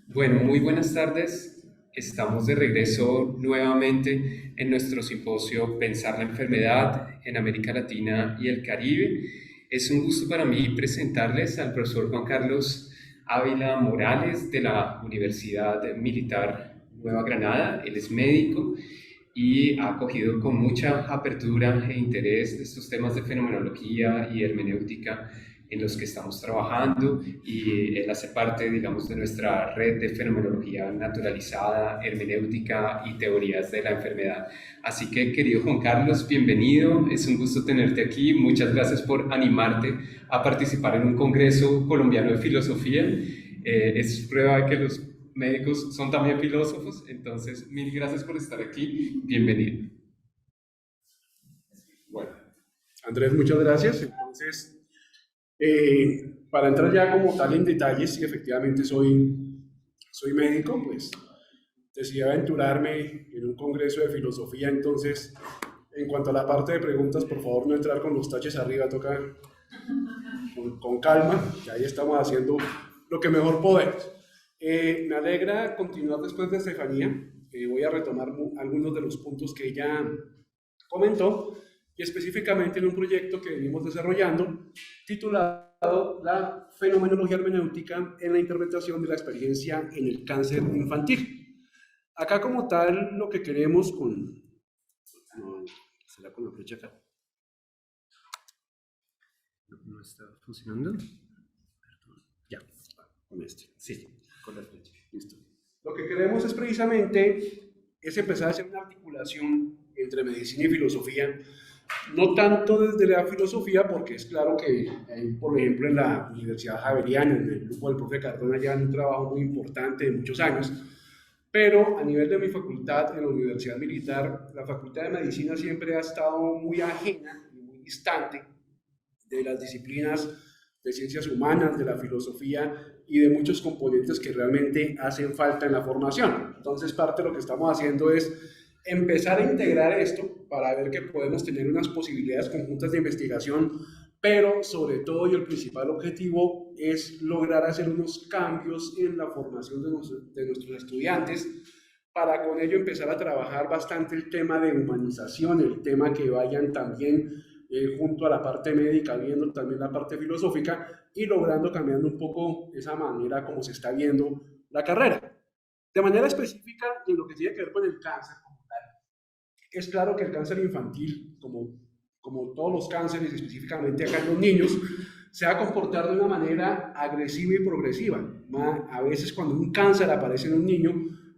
Bueno, muy buenas tardes. Estamos de regreso nuevamente en nuestro simposio Pensar la enfermedad en América Latina y el Caribe. Es un gusto para mí presentarles al profesor Juan Carlos Ávila Morales de la Universidad Militar Nueva Granada. Él es médico y ha acogido con mucha apertura e interés estos temas de fenomenología y hermenéutica en los que estamos trabajando, y él hace parte, digamos, de nuestra red de fenomenología naturalizada, hermenéutica y teorías de la enfermedad. Así que, querido Juan Carlos, bienvenido, es un gusto tenerte aquí, muchas gracias por animarte a participar en un congreso colombiano de filosofía. Es prueba de que los médicos son también filósofos, entonces mil gracias por estar aquí, bienvenido. Bueno, Andrés, muchas gracias. Entonces, para entrar ya como tal en detalles, si efectivamente soy médico, pues decidí aventurarme en un congreso de filosofía. Entonces, en cuanto a la parte de preguntas, por favor no entrar con los taches arriba, toca con calma, que ahí estamos haciendo lo que mejor podemos. Me alegra continuar después de Estefanía. Voy a retomar algunos de los puntos que ella comentó, y específicamente en un proyecto que venimos desarrollando titulado La fenomenología hermenéutica en la interpretación de la experiencia en el cáncer infantil. Acá como tal lo que queremos con... No, ¿será con la flecha acá? No está funcionando. Ya, con este. Sí, con la flecha. Listo. Lo que queremos es precisamente es empezar a hacer una articulación entre medicina y filosofía, no tanto desde la filosofía, porque es claro que, por ejemplo, en la Universidad Javeriana, en el grupo del profe Cardona, ya han un trabajo muy importante de muchos años, pero a nivel de mi facultad, en la Universidad Militar, la Facultad de Medicina siempre ha estado muy ajena y muy distante de las disciplinas de ciencias humanas, de la filosofía y de muchos componentes que realmente hacen falta en la formación. Entonces, parte de lo que estamos haciendo es empezar a integrar esto para ver que podemos tener unas posibilidades conjuntas de investigación, pero sobre todo y el principal objetivo es lograr hacer unos cambios en la formación de nuestros estudiantes, para con ello empezar a trabajar bastante el tema de humanización, el tema que vayan también junto a la parte médica, viendo también la parte filosófica y logrando cambiando un poco esa manera como se está viendo la carrera. De manera específica, en lo que tiene que ver con el cáncer, es claro que el cáncer infantil, como todos los cánceres, específicamente acá en los niños, se va a comportar de una manera agresiva y progresiva. A veces cuando un cáncer aparece en un niño,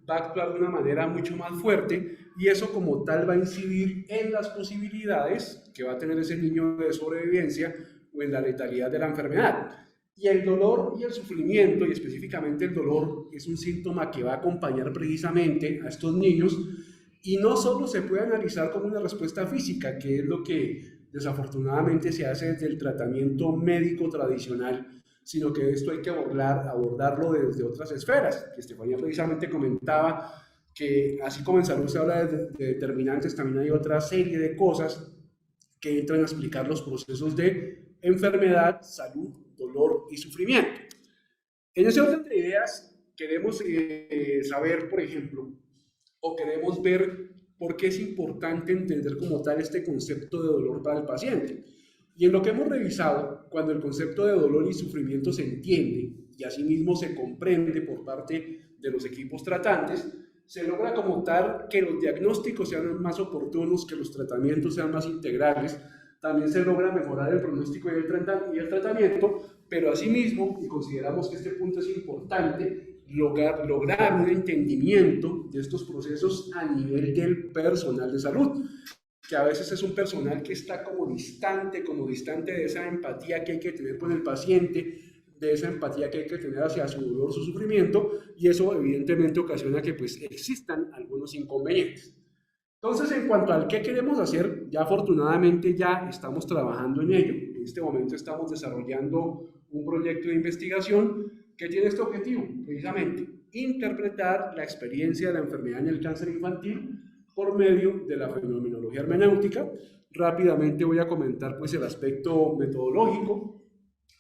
va a actuar de una manera mucho más fuerte, y eso como tal va a incidir en las posibilidades que va a tener ese niño de sobrevivencia o en la letalidad de la enfermedad. Y el dolor y el sufrimiento, y específicamente el dolor, es un síntoma que va a acompañar precisamente a estos niños, y no solo se puede analizar como una respuesta física, que es lo que desafortunadamente se hace desde el tratamiento médico tradicional, sino que esto hay que abordarlo desde otras esferas, que Estefanía precisamente comentaba que así como en salud se habla de determinantes, también hay otra serie de cosas que entran a explicar los procesos de enfermedad, salud, dolor y sufrimiento. En ese orden de ideas, queremos saber, por ejemplo, o queremos ver por qué es importante entender como tal este concepto de dolor para el paciente. Y en lo que hemos revisado, cuando el concepto de dolor y sufrimiento se entiende y asimismo se comprende por parte de los equipos tratantes, se logra como tal que los diagnósticos sean más oportunos, que los tratamientos sean más integrales, también se logra mejorar el pronóstico y el tratamiento, pero asimismo, y consideramos que este punto es importante, lograr un entendimiento de estos procesos a nivel del personal de salud, que a veces es un personal que está como distante de esa empatía que hay que tener con el paciente, de esa empatía que hay que tener hacia su dolor, su sufrimiento, y eso evidentemente ocasiona que pues existan algunos inconvenientes. Entonces, en cuanto al qué queremos hacer, ya afortunadamente ya estamos trabajando en ello. En este momento estamos desarrollando un proyecto de investigación que tiene este objetivo, precisamente, interpretar la experiencia de la enfermedad en el cáncer infantil por medio de la fenomenología hermenéutica. Rápidamente voy a comentar pues el aspecto metodológico.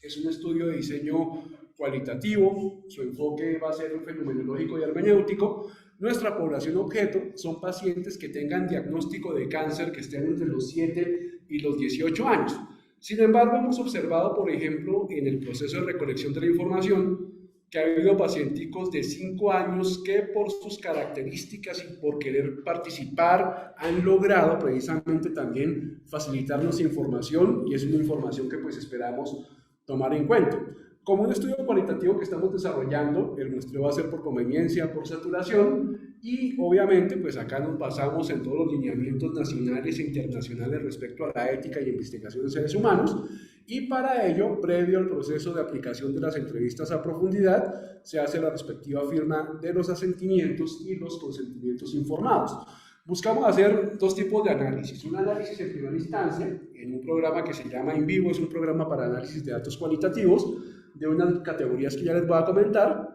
Es un estudio de diseño cualitativo, su enfoque va a ser fenomenológico y hermenéutico. Nuestra población objeto son pacientes que tengan diagnóstico de cáncer que estén entre los 7 y los 18 años. Sin embargo, hemos observado, por ejemplo, en el proceso de recolección de la información, que ha habido pacienticos de 5 años que por sus características y por querer participar han logrado precisamente también facilitarnos información, y es una información que pues esperamos tomar en cuenta. Como un estudio cualitativo que estamos desarrollando, el muestreo va a ser por conveniencia, por saturación, y obviamente pues acá nos basamos en todos los lineamientos nacionales e internacionales respecto a la ética y investigación de seres humanos, y para ello, previo al proceso de aplicación de las entrevistas a profundidad, se hace la respectiva firma de los asentimientos y los consentimientos informados. Buscamos hacer dos tipos de análisis. Un análisis en primera instancia, en un programa que se llama InVivo, es un programa para análisis de datos cualitativos, de unas categorías que ya les voy a comentar,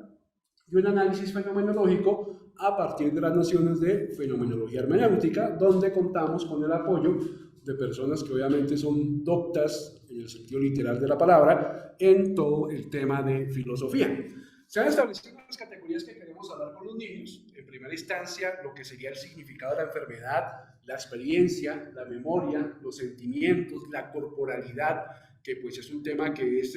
y un análisis fenomenológico a partir de las nociones de fenomenología hermenéutica, donde contamos con el apoyo de personas que obviamente son doctas en el sentido literal de la palabra en todo el tema de filosofía. Se han establecido las categorías que queremos hablar con los niños. En primera instancia, lo que sería el significado de la enfermedad, la experiencia, la memoria, los sentimientos, la corporalidad, que pues es un tema que es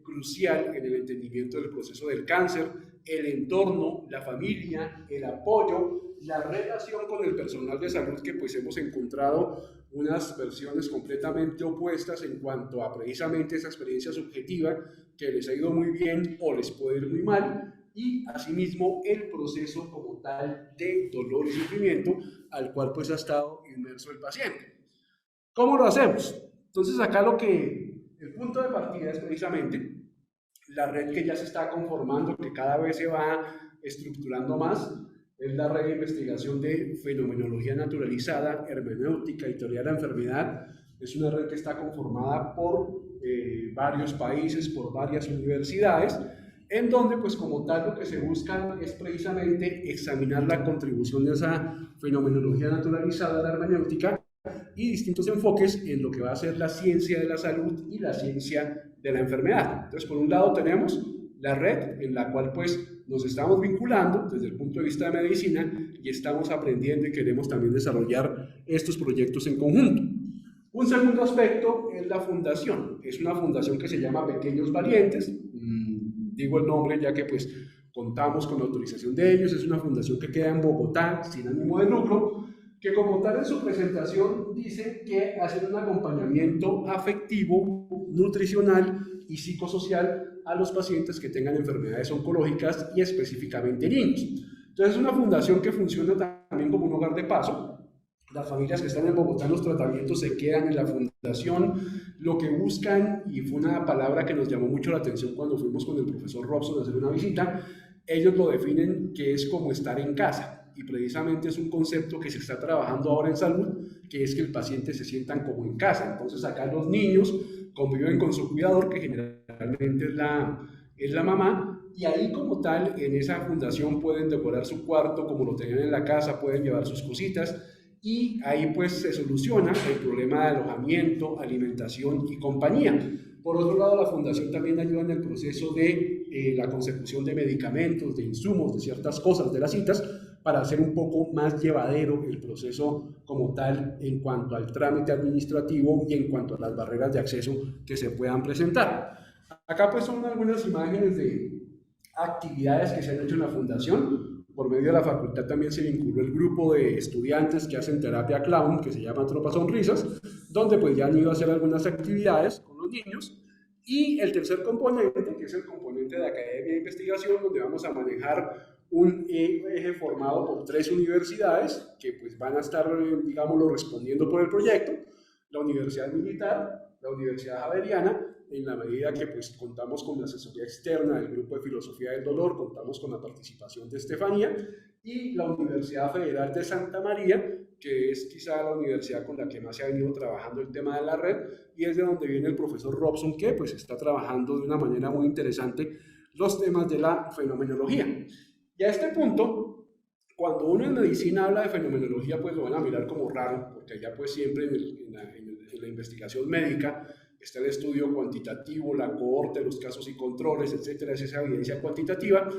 crucial en el entendimiento del proceso del cáncer, el entorno, la familia, el apoyo, la relación con el personal de salud, que pues hemos encontrado unas versiones completamente opuestas en cuanto a precisamente esa experiencia subjetiva que les ha ido muy bien o les puede ir muy mal, y asimismo el proceso como tal de dolor y sufrimiento al cual pues ha estado inmerso el paciente. ¿Cómo lo hacemos? Entonces acá el punto de partida es precisamente la red que ya se está conformando, que cada vez se va estructurando más, es la red de investigación de fenomenología naturalizada, hermenéutica y teoría de la enfermedad. Es una red que está conformada por varios países, por varias universidades, en donde pues como tal lo que se busca es precisamente examinar la contribución de esa fenomenología naturalizada de la hermenéutica y distintos enfoques en lo que va a ser la ciencia de la salud y la ciencia de la enfermedad. Entonces, por un lado tenemos la red en la cual pues nos estamos vinculando desde el punto de vista de medicina y estamos aprendiendo y queremos también desarrollar estos proyectos en conjunto. Un segundo aspecto es la fundación. Es una fundación que se llama Pequeños Valientes. Digo el nombre ya que pues contamos con la autorización de ellos. Es una fundación que queda en Bogotá, sin ánimo de lucro, que como tal en su presentación dice que hacen un acompañamiento afectivo, nutricional y psicosocial a los pacientes que tengan enfermedades oncológicas y específicamente niños. Entonces es una fundación que funciona también como un hogar de paso. Las familias que están en Bogotá en los tratamientos se quedan en la fundación. Lo que buscan, y fue una palabra que nos llamó mucho la atención cuando fuimos con el profesor Robson a hacer una visita, ellos lo definen que es como estar en casa. Y precisamente es un concepto que se está trabajando ahora en salud, que es que el paciente se sientan como en casa. Entonces acá los niños conviven con su cuidador, que generalmente es la mamá, y ahí como tal, en esa fundación pueden decorar su cuarto como lo tenían en la casa, pueden llevar sus cositas, y ahí pues se soluciona el problema de alojamiento, alimentación y compañía. Por otro lado, la fundación también ayuda en el proceso de la consecución de medicamentos, de insumos, de ciertas cosas, de las citas, para hacer un poco más llevadero el proceso como tal en cuanto al trámite administrativo y en cuanto a las barreras de acceso que se puedan presentar. Acá pues son algunas imágenes de actividades que se han hecho en la fundación. Por medio de la facultad también se vinculó el grupo de estudiantes que hacen terapia clown, que se llama Tropa Sonrisas, donde pues ya han ido a hacer algunas actividades con los niños. Y el tercer componente, que es el componente de academia e investigación, donde vamos a manejar un eje formado por 3 universidades que pues van a estar, digámoslo, respondiendo por el proyecto: la Universidad Militar, la Universidad Javeriana, en la medida que pues contamos con la asesoría externa del Grupo de Filosofía del Dolor, contamos con la participación de Estefanía, y la Universidad Federal de Santa María, que es quizá la universidad con la que más se ha venido trabajando el tema de la red, y es de donde viene el profesor Robson, que pues está trabajando de una manera muy interesante los temas de la fenomenología. Y a este punto, cuando uno en medicina habla de fenomenología, pues lo van a mirar como raro, porque allá pues siempre en la investigación médica está el estudio cuantitativo, la cohorte, los casos y controles, etcétera, es esa evidencia cuantitativa.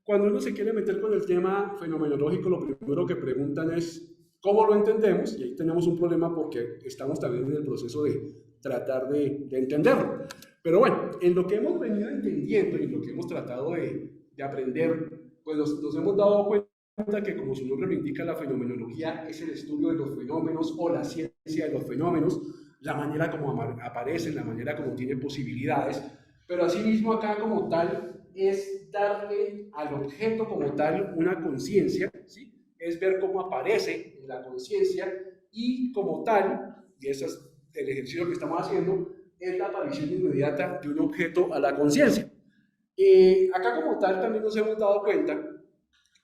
Cuando uno se quiere meter con el tema fenomenológico, lo primero que preguntan es cómo lo entendemos, y ahí tenemos un problema porque estamos también en el proceso de tratar de entenderlo. Pero bueno, en lo que hemos venido entendiendo y en lo que hemos tratado de aprender, pues nos hemos dado cuenta que, como su nombre lo indica, la fenomenología es el estudio de los fenómenos o la ciencia de los fenómenos, la manera como aparecen, la manera como tienen posibilidades, pero asimismo acá como tal es darle al objeto como tal una conciencia, ¿sí? Es ver cómo aparece en la conciencia y como tal, y ese es el ejercicio que estamos haciendo, es la aparición inmediata de un objeto a la conciencia. Acá como tal también nos hemos dado cuenta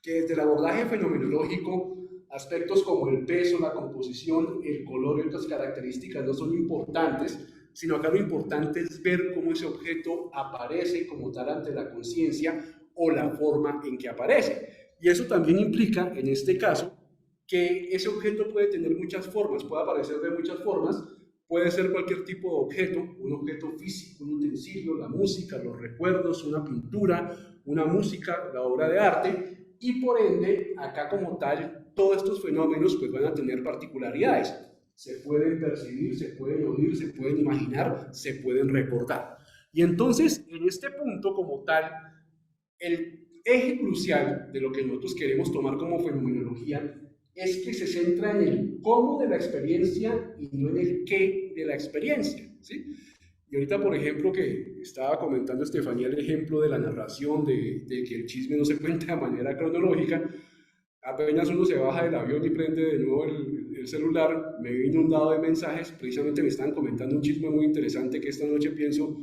que desde el abordaje fenomenológico, aspectos como el peso, la composición, el color y otras características no son importantes, sino acá lo importante es ver cómo ese objeto aparece como tal ante la conciencia o la forma en que aparece. Y eso también implica, en este caso, que ese objeto puede tener muchas formas, puede aparecer de muchas formas, puede ser cualquier tipo de objeto, un objeto físico, un utensilio, la música, los recuerdos, una pintura, una música, la obra de arte, y por ende, acá como tal, todos estos fenómenos pues van a tener particularidades. Se pueden percibir, se pueden oír, se pueden imaginar, se pueden recordar. Y entonces, en este punto como tal, el eje crucial de lo que nosotros queremos tomar como fenomenología es que se centra en el cómo de la experiencia y no en el qué de la experiencia, ¿sí? Y ahorita, por ejemplo, que estaba comentando Estefanía el ejemplo de la narración, de que el chisme no se cuenta de manera cronológica, apenas uno se baja del avión y prende de nuevo el celular, me veo inundado de mensajes, precisamente me están comentando un chisme muy interesante que esta noche pienso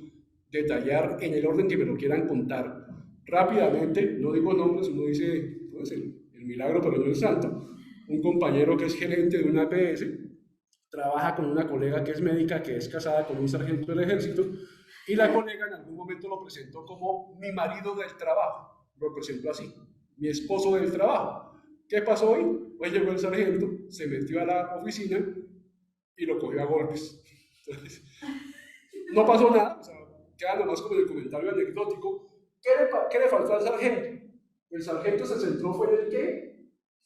detallar en el orden que me lo quieran contar. Rápidamente, no digo nombres, uno dice, pues el milagro, pero no el santo. Un compañero que es gerente de una APS, trabaja con una colega que es médica, que es casada con un sargento del ejército, y la colega en algún momento lo presentó como mi marido del trabajo, lo presentó así, mi esposo del trabajo. ¿Qué pasó hoy? Pues llegó el sargento, se metió a la oficina y lo cogió a golpes. Entonces, no pasó nada, o sea, queda nomás como en el comentario anecdótico. ¿Qué le faltó al sargento? El sargento se centró fue en el qué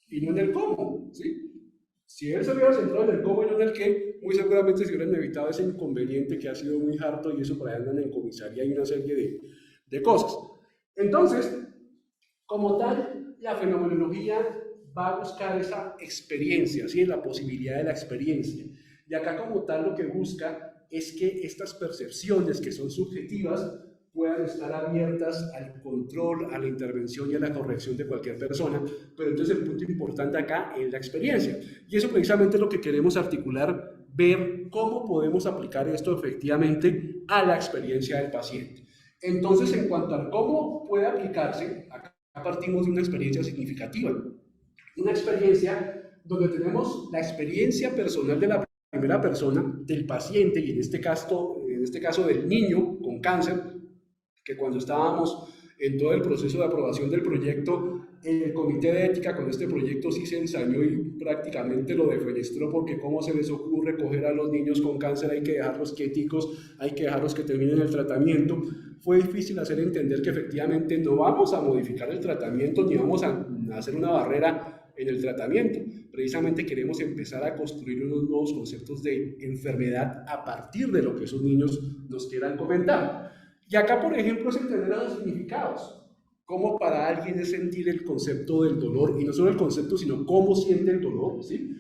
y no en el cómo, ¿sí? Si él se hubiera centrado en el cómo y no en el qué, muy seguramente se hubieran evitado ese inconveniente que ha sido muy harto y eso por ahí andan en comisaría y una serie de cosas. Entonces, como tal, la fenomenología va a buscar esa experiencia, ¿sí? La posibilidad de la experiencia. Y acá como tal lo que busca es que estas percepciones que son subjetivas puedan estar abiertas al control, a la intervención y a la corrección de cualquier persona, pero entonces el punto importante acá es la experiencia. Y eso precisamente es lo que queremos articular, ver cómo podemos aplicar esto efectivamente a la experiencia del paciente. Entonces, en cuanto a cómo puede aplicarse, acá partimos de una experiencia significativa, una experiencia donde tenemos la experiencia personal de la primera persona, del paciente, y en este caso del niño con cáncer, que cuando estábamos en todo el proceso de aprobación del proyecto, el comité de ética con este proyecto sí se ensañó y prácticamente lo defenestró porque cómo se les ocurre coger a los niños con cáncer, hay que dejarlos quieticos, hay que dejarlos que terminen el tratamiento. Fue difícil hacer entender que efectivamente no vamos a modificar el tratamiento ni vamos a hacer una barrera en el tratamiento. Precisamente queremos empezar a construir unos nuevos conceptos de enfermedad a partir de lo que esos niños nos quieran comentar. Y acá, por ejemplo, es entender los significados. Cómo para alguien es sentir el concepto del dolor, y no solo el concepto, sino cómo siente el dolor, ¿sí?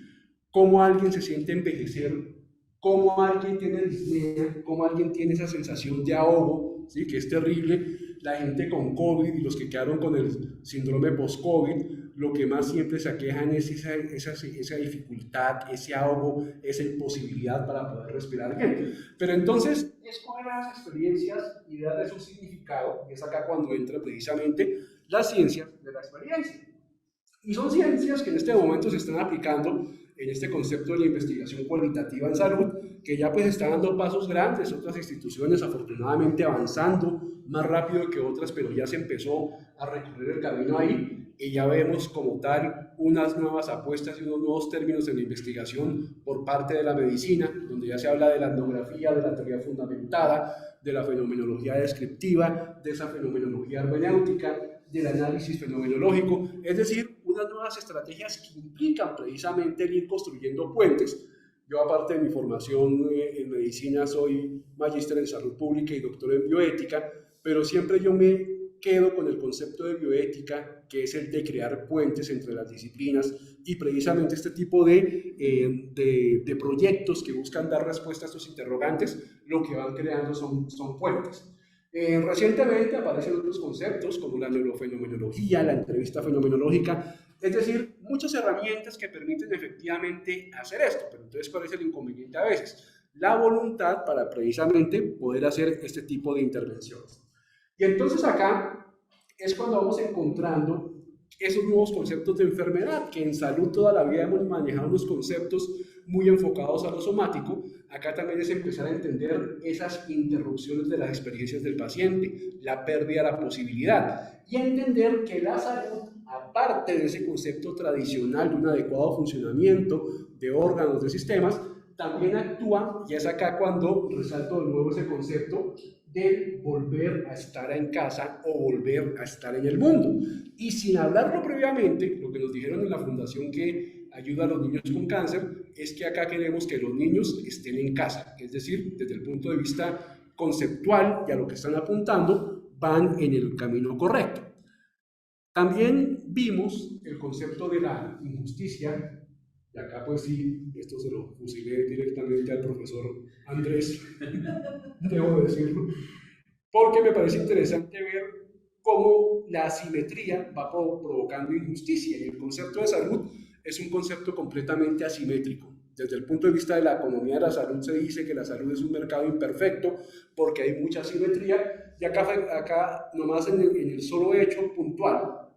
Cómo alguien se siente envejecer, cómo alguien tiene disnea, cómo alguien tiene esa sensación de ahogo, ¿sí? Que es terrible. La gente con COVID y los que quedaron con el síndrome post-COVID, lo que más siempre se aquejan es esa dificultad, ese ahogo, esa imposibilidad para poder respirar bien. Pero entonces, escoger las experiencias y darle su significado, y es acá cuando entra precisamente la ciencia de la experiencia. Y son ciencias que en este momento se están aplicando en este concepto de la investigación cualitativa en salud, que ya pues está dando pasos grandes, otras instituciones afortunadamente avanzando más rápido que otras, pero ya se empezó a recorrer el camino ahí, y ya vemos como tal unas nuevas apuestas y unos nuevos términos en la investigación por parte de la medicina, donde ya se habla de la etnografía, de la teoría fundamentada, de la fenomenología descriptiva, de esa fenomenología hermenéutica, del análisis fenomenológico, es decir, unas nuevas estrategias que implican precisamente el ir construyendo puentes. Yo, aparte de mi formación en medicina, soy magíster en salud pública y doctor en bioética, pero siempre yo me quedo con el concepto de bioética, que es el de crear puentes entre las disciplinas, y precisamente este tipo de proyectos que buscan dar respuesta a estos interrogantes, lo que van creando son puentes. Recientemente aparecen otros conceptos como la neurofenomenología, la entrevista fenomenológica, es decir, muchas herramientas que permiten efectivamente hacer esto, pero entonces ¿cuál es el inconveniente a veces? La voluntad para precisamente poder hacer este tipo de intervenciones. Y entonces acá es cuando vamos encontrando esos nuevos conceptos de enfermedad, que en salud toda la vida hemos manejado unos conceptos muy enfocados a lo somático. Acá también es empezar a entender esas interrupciones de las experiencias del paciente, la pérdida de la posibilidad, y entender que la salud, aparte de ese concepto tradicional de un adecuado funcionamiento de órganos, de sistemas, también actúa, y es acá cuando resalto de nuevo ese concepto de volver a estar en casa o volver a estar en el mundo. Y sin hablarlo previamente, lo que nos dijeron en la fundación que ayuda a los niños con cáncer, es que acá queremos que los niños estén en casa, es decir, desde el punto de vista conceptual y a lo que están apuntando, van en el camino correcto. También vimos el concepto de la injusticia, y acá pues sí, esto se lo fusilé directamente al profesor Andrés, debo decirlo, porque me parece interesante ver cómo la asimetría va provocando injusticia, y el concepto de salud es un concepto completamente asimétrico. Desde el punto de vista de la economía de la salud se dice que la salud es un mercado imperfecto porque hay mucha asimetría, y acá nomás en el solo hecho puntual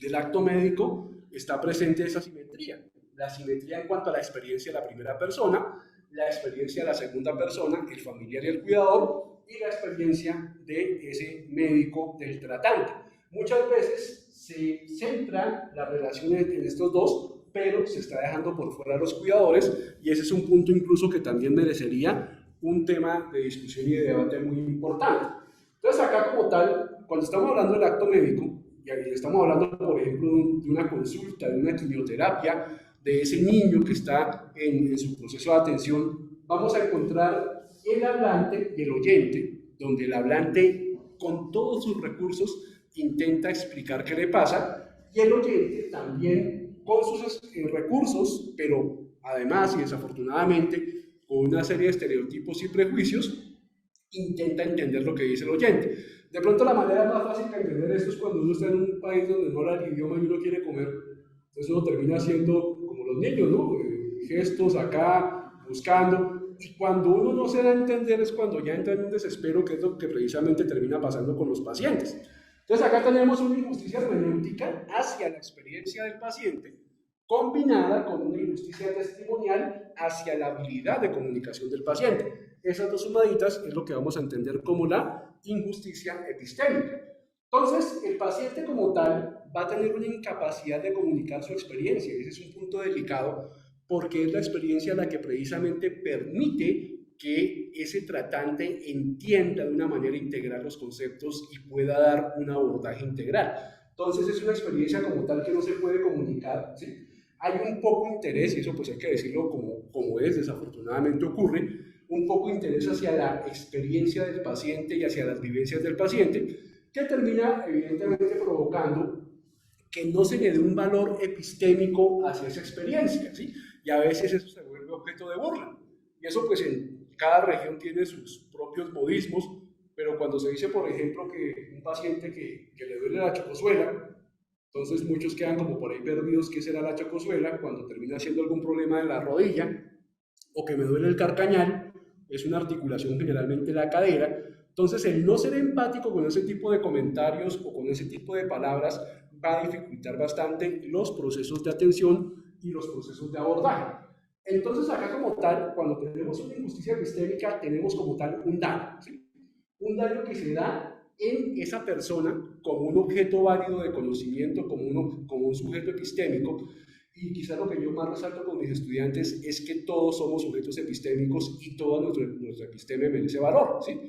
del acto médico está presente esa asimetría. La asimetría en cuanto a la experiencia de la primera persona, la experiencia de la segunda persona, el familiar y el cuidador, y la experiencia de ese médico, del tratante. Muchas veces se centra la relación en estos dos, pero se está dejando por fuera a los cuidadores, y ese es un punto incluso que también merecería un tema de discusión y de debate muy importante. Entonces acá como tal, cuando estamos hablando del acto médico, y estamos hablando por ejemplo de una consulta, de una quimioterapia, de ese niño que está en su proceso de atención, vamos a encontrar el hablante y el oyente, donde el hablante con todos sus recursos intenta explicar qué le pasa, y el oyente también con sus recursos, pero además y desafortunadamente con una serie de estereotipos y prejuicios, intenta entender lo que dice el oyente. De pronto la manera más fácil de entender esto es cuando uno está en un país donde no habla el idioma y uno quiere comer, entonces uno termina haciendo como los niños, ¿no? Gestos acá, buscando, y cuando uno no se da a entender es cuando ya entra en un desespero, que es lo que precisamente termina pasando con los pacientes. Entonces acá tenemos una injusticia hermenéutica hacia la experiencia del paciente, combinada con una injusticia testimonial hacia la habilidad de comunicación del paciente. Esas dos sumaditas es lo que vamos a entender como la injusticia epistémica. Entonces, el paciente como tal va a tener una incapacidad de comunicar su experiencia, y ese es un punto delicado, porque es la experiencia la que precisamente permite que ese tratante entienda de una manera integral los conceptos y pueda dar un abordaje integral. Entonces, es una experiencia como tal que no se puede comunicar, ¿sí? Hay un poco interés, y eso pues hay que decirlo como es, desafortunadamente ocurre, un poco interés hacia la experiencia del paciente y hacia las vivencias del paciente, que termina evidentemente provocando que no se le dé un valor epistémico hacia esa experiencia, ¿sí? Y a veces eso se vuelve objeto de burla. Y eso pues en cada región tiene sus propios modismos, pero cuando se dice, por ejemplo, que un paciente que le duele la chocosuela, entonces muchos quedan como por ahí perdidos qué será la chocosuela, cuando termina siendo algún problema de la rodilla, o que me duele el carcañal, es una articulación generalmente de la cadera. Entonces el no ser empático con ese tipo de comentarios o con ese tipo de palabras va a dificultar bastante los procesos de atención y los procesos de abordaje. Entonces acá como tal, cuando tenemos una injusticia epistémica, tenemos como tal un daño, ¿sí? Un daño que se da en esa persona como un objeto válido de conocimiento, como un sujeto epistémico. Y quizás lo que yo más resalto con mis estudiantes es que todos somos sujetos epistémicos y toda nuestra episteme merece valor, ¿sí?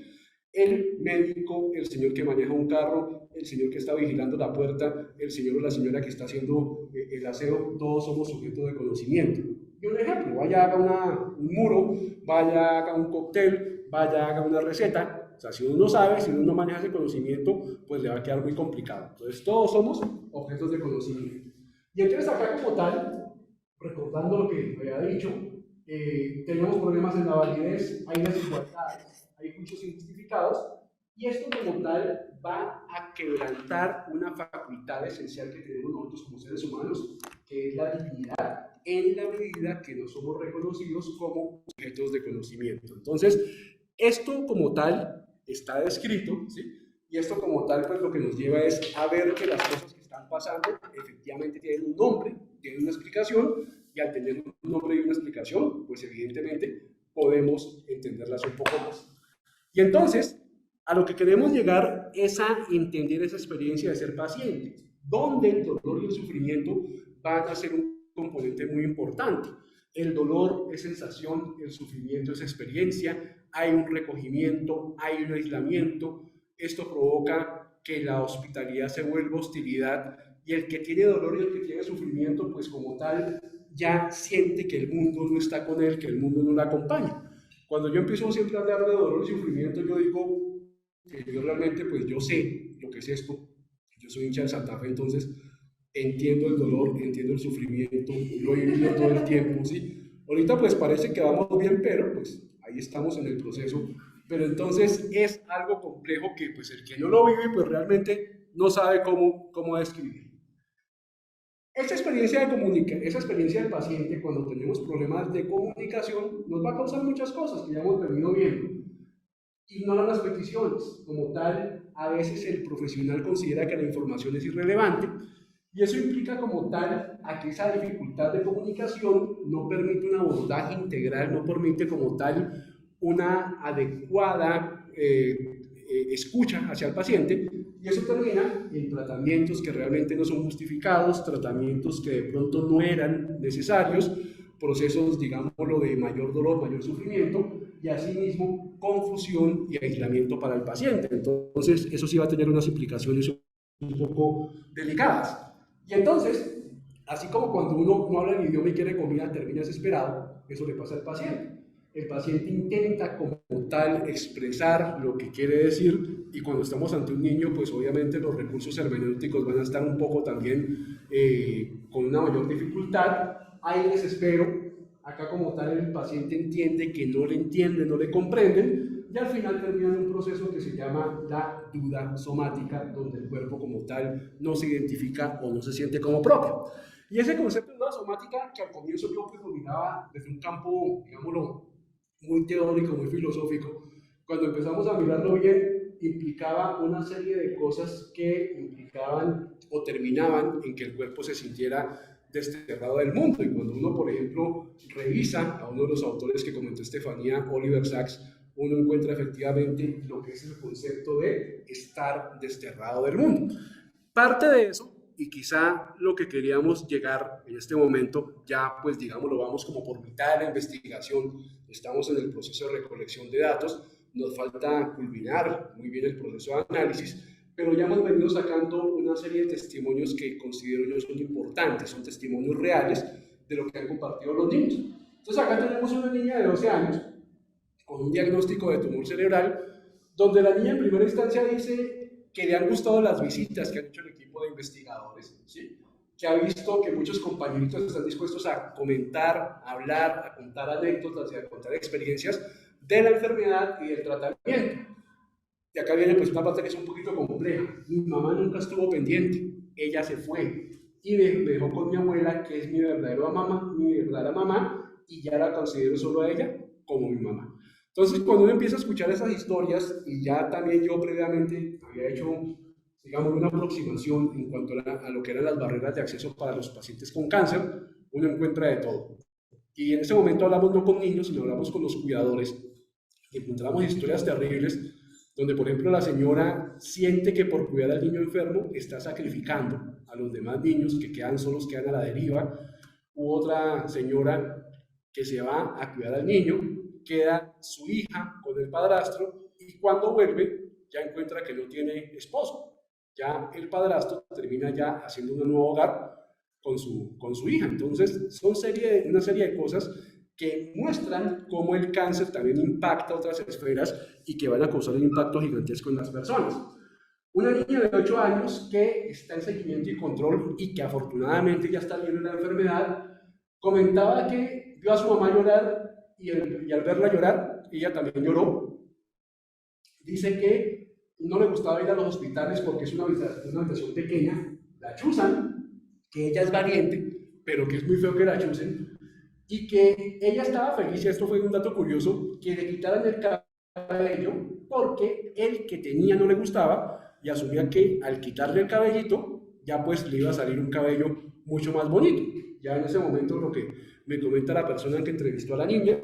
El médico, el señor que maneja un carro, el señor que está vigilando la puerta, el señor o la señora que está haciendo el aseo, todos somos sujetos de conocimiento. Y un ejemplo, vaya haga un muro, vaya haga un cóctel, vaya haga una receta. O sea, si uno no sabe, si uno no maneja ese conocimiento, pues le va a quedar muy complicado. Entonces, todos somos objetos de conocimiento. Y entonces acá como tal, recordando lo que había dicho, tenemos problemas en la validez, hay desigualdades, hay juicios injustificados, y esto como tal va a quebrantar una facultad esencial que tenemos nosotros como seres humanos, que es la dignidad, en la medida que no somos reconocidos como sujetos de conocimiento. Entonces, esto como tal está descrito, ¿sí? Y esto como tal, pues lo que nos lleva es a ver que las cosas que están pasando efectivamente tienen un nombre, tienen una explicación, y al tener un nombre y una explicación, pues evidentemente podemos entenderlas un poco más. Y entonces, a lo que queremos llegar es a entender esa experiencia de ser paciente, donde el dolor y el sufrimiento van a ser un componente muy importante. El dolor es sensación, el sufrimiento es experiencia, hay un recogimiento, hay un aislamiento. Esto provoca que la hospitalidad se vuelva hostilidad, y el que tiene dolor y el que tiene sufrimiento, pues como tal, ya siente que el mundo no está con él, que el mundo no lo acompaña. Cuando yo empiezo siempre a hablar de dolor y sufrimiento, yo digo que yo realmente, pues yo sé lo que es esto. Yo soy hincha de Santa Fe, entonces entiendo el dolor, entiendo el sufrimiento, lo he vivido todo el tiempo, ¿sí? Ahorita pues parece que vamos bien, pero pues ahí estamos en el proceso. Pero entonces es algo complejo que pues el que no lo vive pues realmente no sabe cómo describir. Esa experiencia del paciente cuando tenemos problemas de comunicación nos va a causar muchas cosas que ya hemos venido viendo. Ignoran las peticiones. Como tal, a veces el profesional considera que la información es irrelevante, y eso implica como tal a que esa dificultad de comunicación no permite un abordaje integral, no permite como tal una adecuada escucha hacia el paciente, y eso termina en tratamientos que realmente no son justificados, tratamientos que de pronto no eran necesarios, procesos, digámoslo, de mayor dolor, mayor sufrimiento, y asimismo confusión y aislamiento para el paciente. Entonces, eso sí va a tener unas implicaciones un poco delicadas. Y entonces, así como cuando uno no habla el idioma y quiere comida, termina desesperado, eso le pasa al paciente. El paciente intenta como tal expresar lo que quiere decir, y cuando estamos ante un niño, pues obviamente los recursos hermenéuticos van a estar un poco también con una mayor dificultad. Hay desespero. Acá como tal el paciente entiende que no le entienden, no le comprenden, y al final termina en un proceso que se llama la duda somática, donde el cuerpo como tal no se identifica o no se siente como propio. Y ese concepto de duda somática, que al comienzo yo pues lo miraba desde un campo, digámoslo, muy teórico, muy filosófico, cuando empezamos a mirarlo bien, implicaba una serie de cosas que implicaban o terminaban en que el cuerpo se sintiera desterrado del mundo. Y cuando uno, por ejemplo, revisa a uno de los autores que comentó Estefanía, Oliver Sacks, uno encuentra efectivamente lo que es el concepto de estar desterrado del mundo. Parte de eso, y quizá lo que queríamos llegar en este momento, ya pues digamos lo vamos como por mitad de la investigación, estamos en el proceso de recolección de datos, nos falta culminar muy bien el proceso de análisis, pero ya hemos venido sacando una serie de testimonios que considero yo son importantes, son testimonios reales de lo que han compartido los niños. Entonces acá tenemos una niña de 12 años con un diagnóstico de tumor cerebral, donde la niña en primera instancia dice que le han gustado las visitas que han hecho el equipo de investigadores, ¿sí? Que ha visto que muchos compañeritos están dispuestos a comentar, a hablar, a contar anécdotas y a contar experiencias de la enfermedad y del tratamiento. Y acá viene pues una parte que es un poquito compleja. Mi mamá nunca estuvo pendiente, ella se fue y me dejó con mi abuela, que es mi verdadera mamá, y ya la considero solo a ella como mi mamá. Entonces, cuando uno empieza a escuchar esas historias, y ya también yo previamente había hecho, digamos, una aproximación en cuanto a lo que eran las barreras de acceso para los pacientes con cáncer, uno encuentra de todo. Y en ese momento hablamos no con niños, sino hablamos con los cuidadores, y encontramos historias terribles donde por ejemplo la señora siente que por cuidar al niño enfermo está sacrificando a los demás niños que quedan solos, quedan a la deriva, u otra señora que se va a cuidar al niño, queda su hija con el padrastro y cuando vuelve ya encuentra que no tiene esposo. Ya el padrastro termina ya haciendo un nuevo hogar con su hija. Entonces, son una serie de cosas que muestran cómo el cáncer también impacta otras esferas y que van a causar un impacto gigantesco en las personas. Una niña de 8 años que está en seguimiento y control y que afortunadamente ya está libre de la enfermedad, comentaba que vio a su mamá llorar y al verla llorar, ella también lloró. Dice que no le gustaba ir a los hospitales porque es una habitación pequeña, la chuzan, que ella es valiente, pero que es muy feo que la chusen, y que ella estaba feliz, y esto fue un dato curioso, que le quitaran el cabello porque el que tenía no le gustaba y asumía que al quitarle el cabellito ya pues le iba a salir un cabello mucho más bonito. Ya en ese momento lo que me comenta la persona que entrevistó a la niña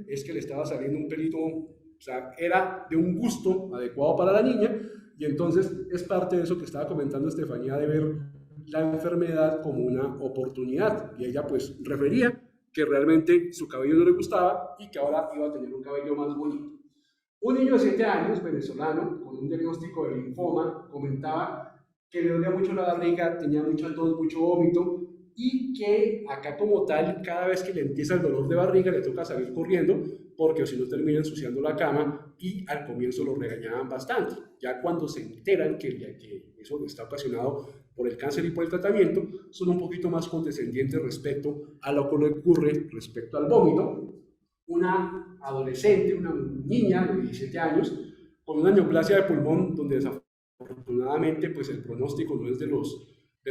es que le estaba saliendo un pelito, o sea, era de un gusto adecuado para la niña y entonces es parte de eso que estaba comentando Estefanía de ver la enfermedad como una oportunidad y ella pues refería que realmente su cabello no le gustaba y que ahora iba a tener un cabello más bonito. Un niño de 7 años, venezolano, con un diagnóstico de linfoma, comentaba que le dolía mucho la barriga, tenía mucha tos, mucho vómito y que acá como tal, cada vez que le empieza el dolor de barriga le toca salir corriendo porque si no termina ensuciando la cama y al comienzo lo regañaban bastante. Ya cuando se enteran que eso está ocasionado por el cáncer y por el tratamiento, son un poquito más condescendientes respecto a lo que le ocurre respecto al vómito. Una adolescente, una niña de 17 años, con una neoplasia de pulmón, donde desafortunadamente pues el pronóstico no es de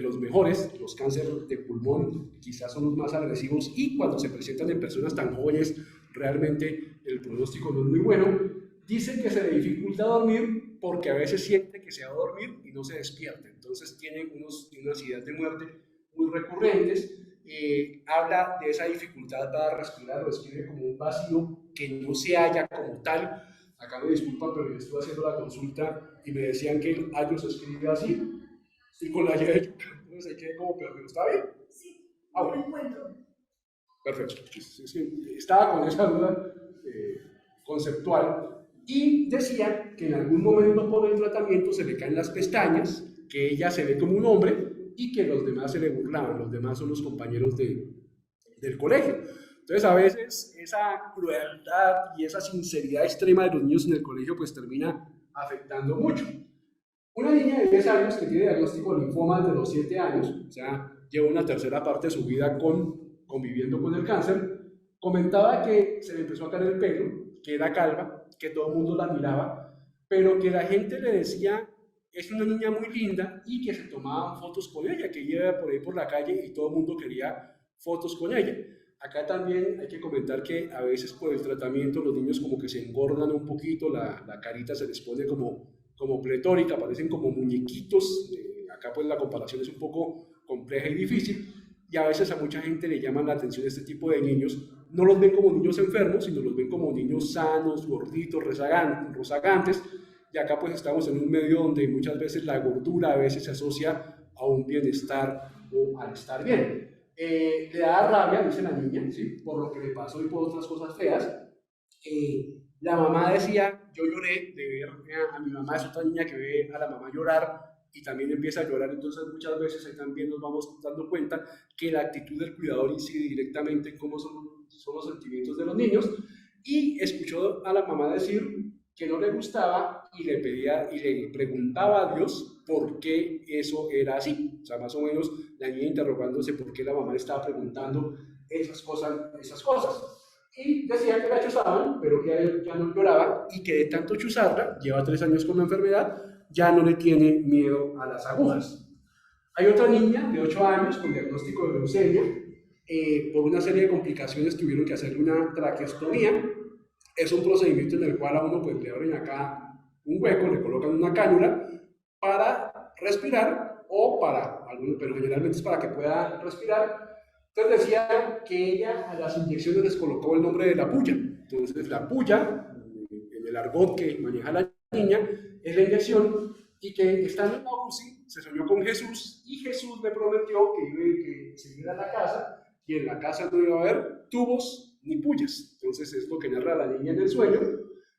los mejores. Los cánceres de pulmón quizás son los más agresivos y cuando se presentan en personas tan jóvenes, realmente el pronóstico no es muy bueno. Dice que se le dificulta dormir porque a veces siente que se va a dormir y no se despierta. Entonces tiene unas ideas de muerte muy recurrentes. Habla de esa dificultad para respirar, lo describe como un vacío que no se halla como tal. Acá me disculpan, pero yo estuve haciendo la consulta y me decían que algo se escribe así, y con la llave entonces se quedé como perdido. ¿Está bien? Sí, bueno. Encuentro. Perfecto. Sí, sí. Estaba con esa duda conceptual y decía que en algún momento por el tratamiento se le caen las pestañas, que ella se ve como un hombre y que los demás se le burlaban, los demás son los compañeros del colegio. Entonces a veces esa crueldad y esa sinceridad extrema de los niños en el colegio pues termina afectando mucho. Una niña de 10 años que tiene diagnóstico de linfoma desde los 7 años, o sea, lleva una tercera parte de su vida conviviendo con el cáncer, comentaba que se le empezó a caer el pelo, que era calva, que todo el mundo la miraba, pero que la gente le decía, es una niña muy linda y que se tomaban fotos con ella, que iba por ahí por la calle y todo el mundo quería fotos con ella. Acá también hay que comentar que a veces por el tratamiento los niños como que se engordan un poquito, la carita se les pone como pletórica, parecen como muñequitos. Acá pues la comparación es un poco compleja y difícil y a veces a mucha gente le llaman la atención este tipo de niños. No los ven como niños enfermos, sino los ven como niños sanos, gorditos, rozagantes. Y acá pues estamos en un medio donde muchas veces la gordura a veces se asocia a un bienestar o al estar bien. Le da rabia, dice la niña, ¿sí? Por lo que le pasó y por otras cosas feas. La mamá decía, yo lloré de ver a mi mamá, es otra niña que ve a la mamá llorar y también empieza a llorar, entonces muchas veces ahí también nos vamos dando cuenta que la actitud del cuidador incide directamente en cómo son los sentimientos de los niños y escuchó a la mamá decir que no le gustaba y le pedía y le preguntaba a Dios por qué eso era así, o sea, más o menos la niña interrogándose por qué la mamá le estaba preguntando esas cosas. Y decía que la chuzaban, pero que él ya no lloraba y que de tanto chuzarla, lleva 3 años con la enfermedad, ya no le tiene miedo a las agujas. Hay otra niña de 8 años con diagnóstico de leucemia, por una serie de complicaciones tuvieron que hacerle una traqueostomía. Es un procedimiento en el cual a uno pues, le abren acá un hueco, le colocan una cánula para respirar o para, pero generalmente es para que pueda respirar. Entonces decía que ella a las inyecciones les colocó el nombre de la puya. Entonces la puya, en el argot que maneja la niña es la inyección, y que estando en la UCI se soñó con Jesús, y Jesús le prometió que se iba a la casa, y en la casa no iba a haber tubos ni pullas. Entonces es lo que narra la niña en el sueño,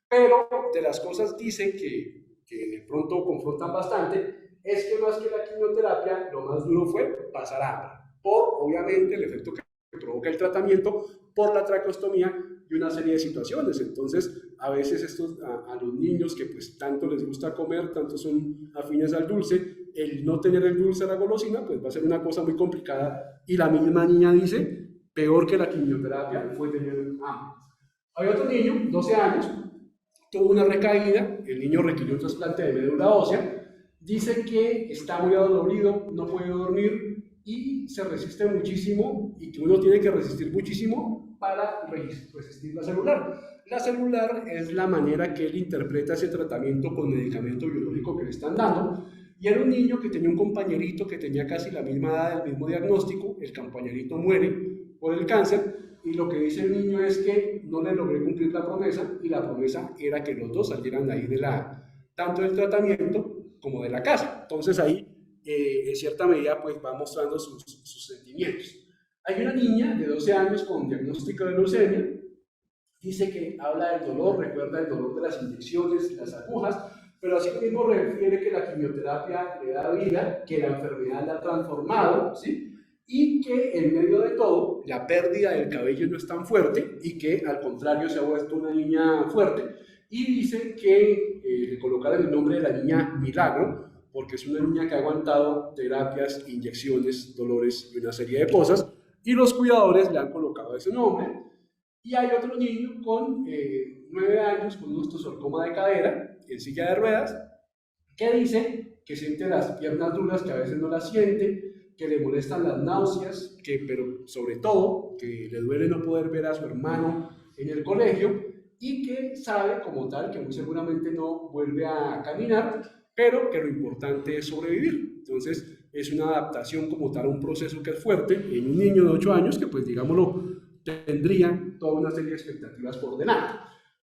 pero de las cosas dice que de pronto confrontan bastante, es que más que la quimioterapia, lo más duro fue pasar hambre, por obviamente el efecto que provoca el tratamiento, por la traqueostomía y una serie de situaciones. Entonces, a veces a los niños que pues tanto les gusta comer, tanto son afines al dulce, el no tener el dulce, la golosina, pues va a ser una cosa muy complicada, y la misma niña dice, peor que la quimioterapia fue tener hambre. Hay otro niño, 12 años, tuvo una recaída, el niño requirió un trasplante de médula ósea, dice que está muy adolorido, no puede dormir y se resiste muchísimo, y que uno tiene que resistir muchísimo para resistir la celular. La celular es la manera que él interpreta ese tratamiento con medicamento biológico que le están dando, y era un niño que tenía un compañerito que tenía casi la misma edad, el mismo diagnóstico, el compañerito muere por el cáncer, y lo que dice el niño es que no le logré cumplir la promesa, y la promesa era que los dos salieran de ahí tanto del tratamiento como de la casa. Entonces ahí, en cierta medida, pues va mostrando sus sentimientos. Hay una niña de 12 años con diagnóstico de leucemia, dice que habla del dolor, recuerda el dolor de las inyecciones, las agujas, pero así mismo refiere que la quimioterapia le da vida, que la enfermedad la ha transformado, ¿sí? Y que en medio de todo, la pérdida del cabello no es tan fuerte, y que al contrario se ha vuelto una niña fuerte, y dice que le colocaron el nombre de la niña Milagro, porque es una niña que ha aguantado terapias, inyecciones, dolores y una serie de cosas, y los cuidadores le han colocado ese nombre. Y hay otro niño con 9 años, con un osteosarcoma de cadera, en silla de ruedas, que dice que siente las piernas duras, que a veces no las siente, que le molestan las náuseas, pero sobre todo que le duele no poder ver a su hermano en el colegio, y que sabe como tal que muy seguramente no vuelve a caminar, pero que lo importante es sobrevivir. Entonces es una adaptación como tal a un proceso que es fuerte en un niño de 8 años que, pues digámoslo, tendría toda una serie de expectativas por delante.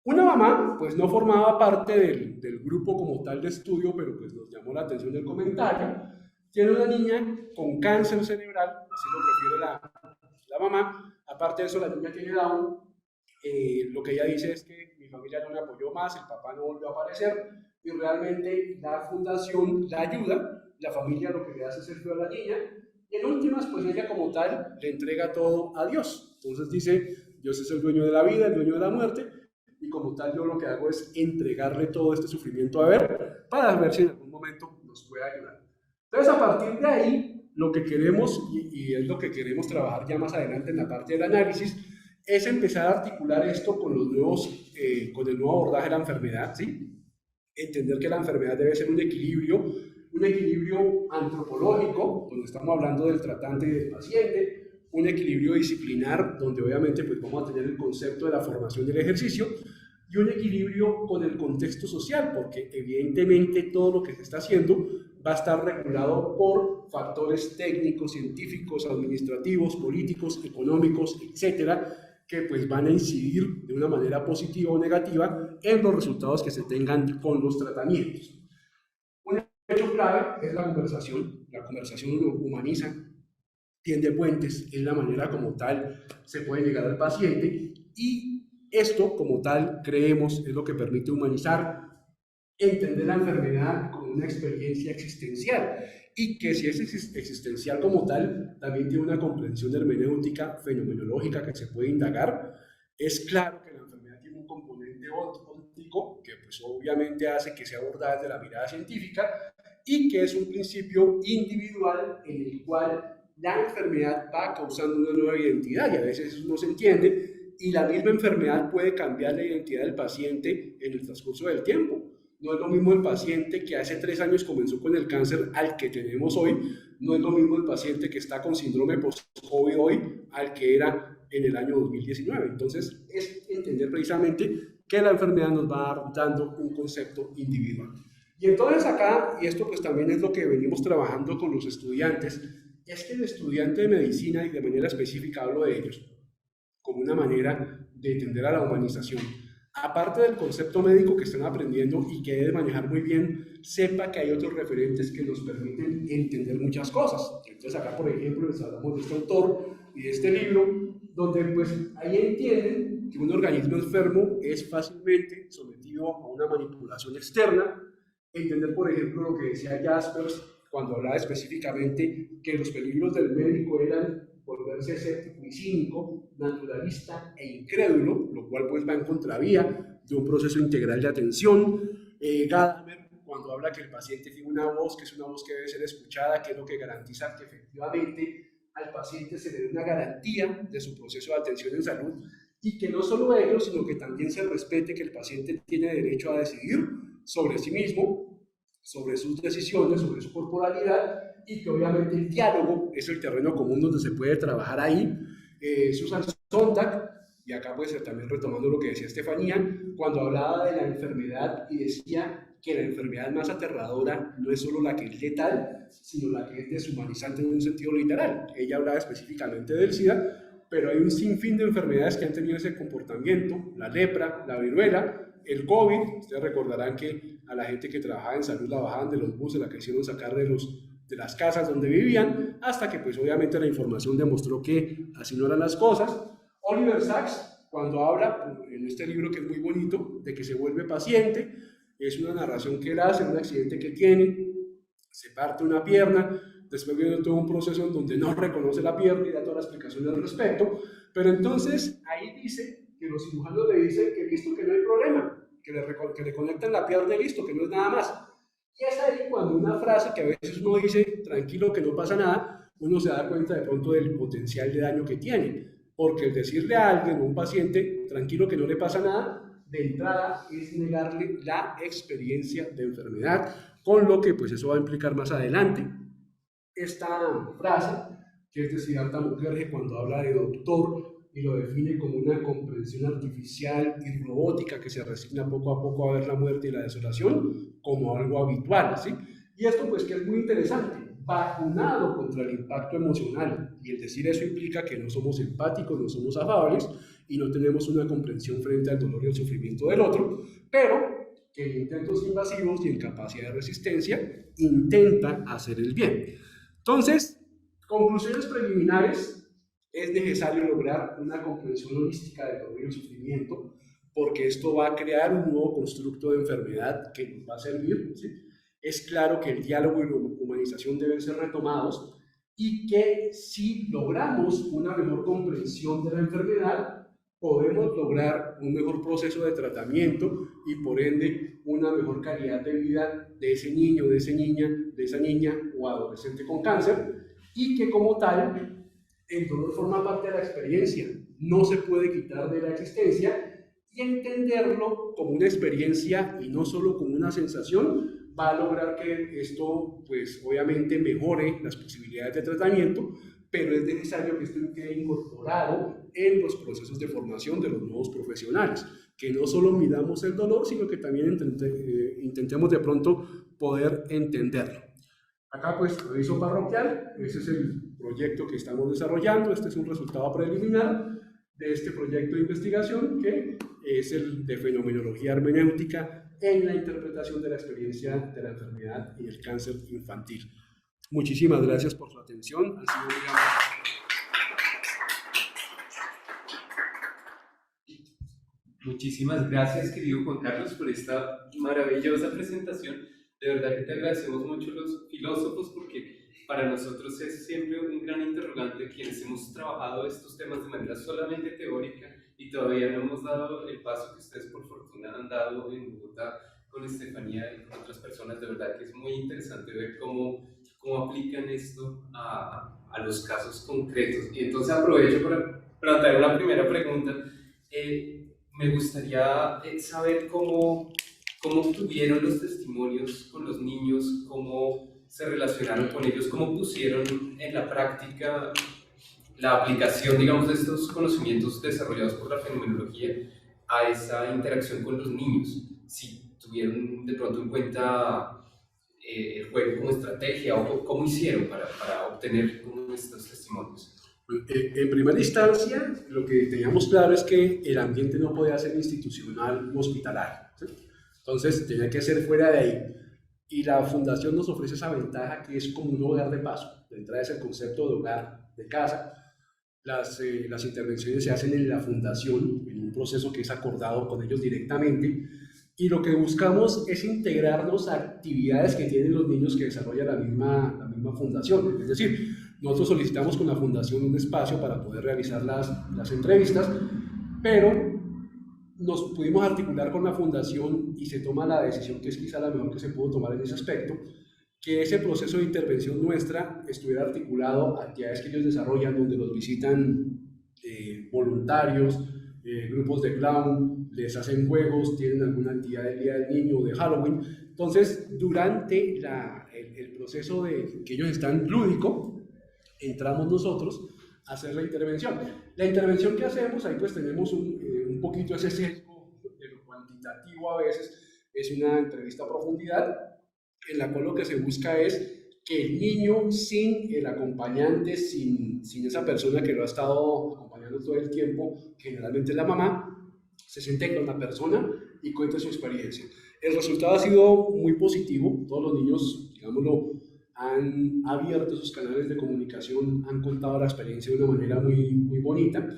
Una mamá, pues no formaba parte del grupo como tal de estudio, pero pues nos llamó la atención el comentario. Tiene una niña con cáncer cerebral, así lo refiere la mamá. Aparte de eso, la niña tiene Down. Lo que ella dice es que mi familia no me apoyó más, el papá no volvió a aparecer, y realmente la fundación la ayuda, la familia lo que le hace es el feo a la niña, y en últimas, pues ella como tal le entrega todo a Dios. Entonces dice, Dios es el dueño de la vida, el dueño de la muerte, y como tal yo lo que hago es entregarle todo este sufrimiento a ver, para ver si en algún momento nos puede ayudar. Entonces, a partir de ahí, lo que queremos, y es lo que queremos trabajar ya más adelante en la parte del análisis, es empezar a articular esto con el nuevo abordaje de la enfermedad, ¿sí? Entender que la enfermedad debe ser un equilibrio antropológico, donde estamos hablando del tratante y del paciente, un equilibrio disciplinar, donde obviamente pues vamos a tener el concepto de la formación del ejercicio, y un equilibrio con el contexto social, porque evidentemente todo lo que se está haciendo va a estar regulado por factores técnicos, científicos, administrativos, políticos, económicos, etcétera, que pues van a incidir de una manera positiva o negativa en los resultados que se tengan con los tratamientos. Un hecho clave es la conversación. La conversación humaniza, tiende puentes, es la manera como tal se puede llegar al paciente, y esto como tal creemos es lo que permite humanizar, entender la enfermedad como una experiencia existencial, y que si es existencial como tal, también tiene una comprensión hermenéutica fenomenológica que se puede indagar. Es claro que la enfermedad tiene un componente óptico que pues obviamente hace que sea abordada desde la mirada científica, y que es un principio individual en el cual la enfermedad va causando una nueva identidad, y a veces eso no se entiende, y la misma enfermedad puede cambiar la identidad del paciente en el transcurso del tiempo. No es lo mismo el paciente que hace 3 años comenzó con el cáncer al que tenemos hoy, no es lo mismo el paciente que está con síndrome post-COVID hoy al que era en el año 2019. Entonces, es entender precisamente que la enfermedad nos va dando un concepto individual. Y entonces acá, y esto pues también es lo que venimos trabajando con los estudiantes, es que el estudiante de medicina, y de manera específica hablo de ellos, como una manera de entender a la humanización, aparte del concepto médico que están aprendiendo y que debe manejar muy bien, sepa que hay otros referentes que nos permiten entender muchas cosas. Entonces acá, por ejemplo, les hablamos de este autor y de este libro, donde pues ahí entienden que un organismo enfermo es fácilmente sometido a una manipulación externa. Entender, por ejemplo, lo que decía Jaspers cuando hablaba específicamente que los peligros del médico eran volverse escéptico y cínico, naturalista e incrédulo, lo cual pues va en contravía de un proceso integral de atención. Gadamer, cuando habla que el paciente tiene una voz, que es una voz que debe ser escuchada, que es lo que garantiza que efectivamente al paciente se le dé una garantía de su proceso de atención en salud y que no solo ello, sino que también se respete que el paciente tiene derecho a decidir sobre sí mismo, sobre sus decisiones, sobre su corporalidad, y que obviamente el diálogo es el terreno común donde se puede trabajar ahí. Susan Sontag, y acá pues también retomando lo que decía Estefanía, cuando hablaba de la enfermedad y decía que la enfermedad más aterradora no es solo la que es letal, sino la que es deshumanizante en un sentido literal. Ella hablaba específicamente del SIDA, pero hay un sinfín de enfermedades que han tenido ese comportamiento, la lepra, la viruela, el COVID. Ustedes recordarán que a la gente que trabajaba en salud la bajaban de los buses, la que hicieron sacar de las casas donde vivían, hasta que pues obviamente la información demostró que así no eran las cosas. Oliver Sacks, cuando habla en este libro que es muy bonito, de que se vuelve paciente, es una narración que él hace, un accidente que tiene, se parte una pierna, después viene todo un proceso en donde no reconoce la pierna y da toda la explicación al respecto, pero entonces ahí dice que los cirujanos le dicen que listo, que no hay problema, que le conectan la pierna y listo, que no es nada más. Y es ahí cuando una frase que a veces uno dice, tranquilo, que no pasa nada, uno se da cuenta de pronto del potencial de daño que tiene, porque el decirle a alguien, a un paciente, tranquilo, que no le pasa nada, de entrada es negarle la experiencia de enfermedad, con lo que pues eso va a implicar más adelante. Esta frase, que es de Siddhartha Mukherjee cuando habla de doctor y lo define como una comprensión artificial y robótica que se resigna poco a poco a ver la muerte y la desolación como algo habitual, ¿sí? Y esto pues que es muy interesante, vacunado contra el impacto emocional, y el decir eso implica que no somos empáticos, no somos afables y no tenemos una comprensión frente al dolor y el sufrimiento del otro, pero que en intentos invasivos y en capacidad de resistencia intenta hacer el bien. Entonces, conclusiones preliminares, es necesario lograr una comprensión holística del dolor y el sufrimiento, porque esto va a crear un nuevo constructo de enfermedad que nos va a servir, ¿sí? Es claro que el diálogo y la humanización deben ser retomados y que si logramos una mejor comprensión de la enfermedad, podemos lograr un mejor proceso de tratamiento y por ende una mejor calidad de vida de ese niño, de esa niña o adolescente con cáncer, y que como tal el dolor forma parte de la experiencia, no se puede quitar de la existencia, y entenderlo como una experiencia y no solo como una sensación va a lograr que esto pues obviamente mejore las posibilidades de tratamiento, pero es necesario que esto quede incorporado en los procesos de formación de los nuevos profesionales, que no solo midamos el dolor, sino que también intentemos de pronto poder entenderlo. Acá pues aviso parroquial, ese es el proyecto que estamos desarrollando, este es un resultado preliminar de este proyecto de investigación que es el de fenomenología hermenéutica en la interpretación de la experiencia de la enfermedad y el cáncer infantil. Muchísimas gracias por su atención. Han sido muy amables. Muchísimas gracias, querido Juan Carlos, por esta maravillosa presentación. De verdad que te agradecemos mucho los filósofos porque para nosotros es siempre un gran interrogante quienes hemos trabajado estos temas de manera solamente teórica y todavía no hemos dado el paso que ustedes por fortuna han dado en Bogotá con Estefanía y con otras personas. De verdad que es muy interesante ver cómo aplican esto a los casos concretos. Y entonces aprovecho para traer una primera pregunta. Me gustaría saber cómo tuvieron los testimonios con los niños, cómo se relacionaron con ellos, cómo pusieron en la práctica la aplicación, digamos, de estos conocimientos desarrollados por la fenomenología a esa interacción con los niños. Si tuvieron de pronto en cuenta el juego como estrategia o cómo hicieron para obtener estos testimonios. En primera instancia, lo que teníamos claro es que el ambiente no podía ser institucional u hospitalario, ¿sí? Entonces tenía que ser fuera de ahí. Y la fundación nos ofrece esa ventaja que es como un hogar de paso. De entrada es el concepto de hogar, de casa. Las intervenciones se hacen en la fundación, en un proceso que es acordado con ellos directamente. Y lo que buscamos es integrarnos a actividades que tienen los niños que desarrolla la misma fundación. Es decir, nosotros solicitamos con la fundación un espacio para poder realizar las entrevistas, pero nos pudimos articular con la fundación y se toma la decisión que es quizá la mejor que se pudo tomar en ese aspecto, que ese proceso de intervención nuestra estuviera articulado a actividades que ellos desarrollan, donde los visitan voluntarios, grupos de clown, les hacen juegos, tienen alguna actividad del Día del Niño o de Halloween. Entonces, durante el proceso que ellos están lúdico, entramos nosotros a hacer la intervención. La intervención que hacemos, ahí pues tenemos un poquito ese sesgo de lo cuantitativo a veces, es una entrevista a profundidad, en la cual lo que se busca es que el niño sin el acompañante, sin esa persona que lo ha estado acompañando todo el tiempo, generalmente es la mamá, se siente con la persona y cuenta su experiencia. El resultado ha sido muy positivo, todos los niños, digámoslo, han abierto sus canales de comunicación, han contado la experiencia de una manera muy bonita.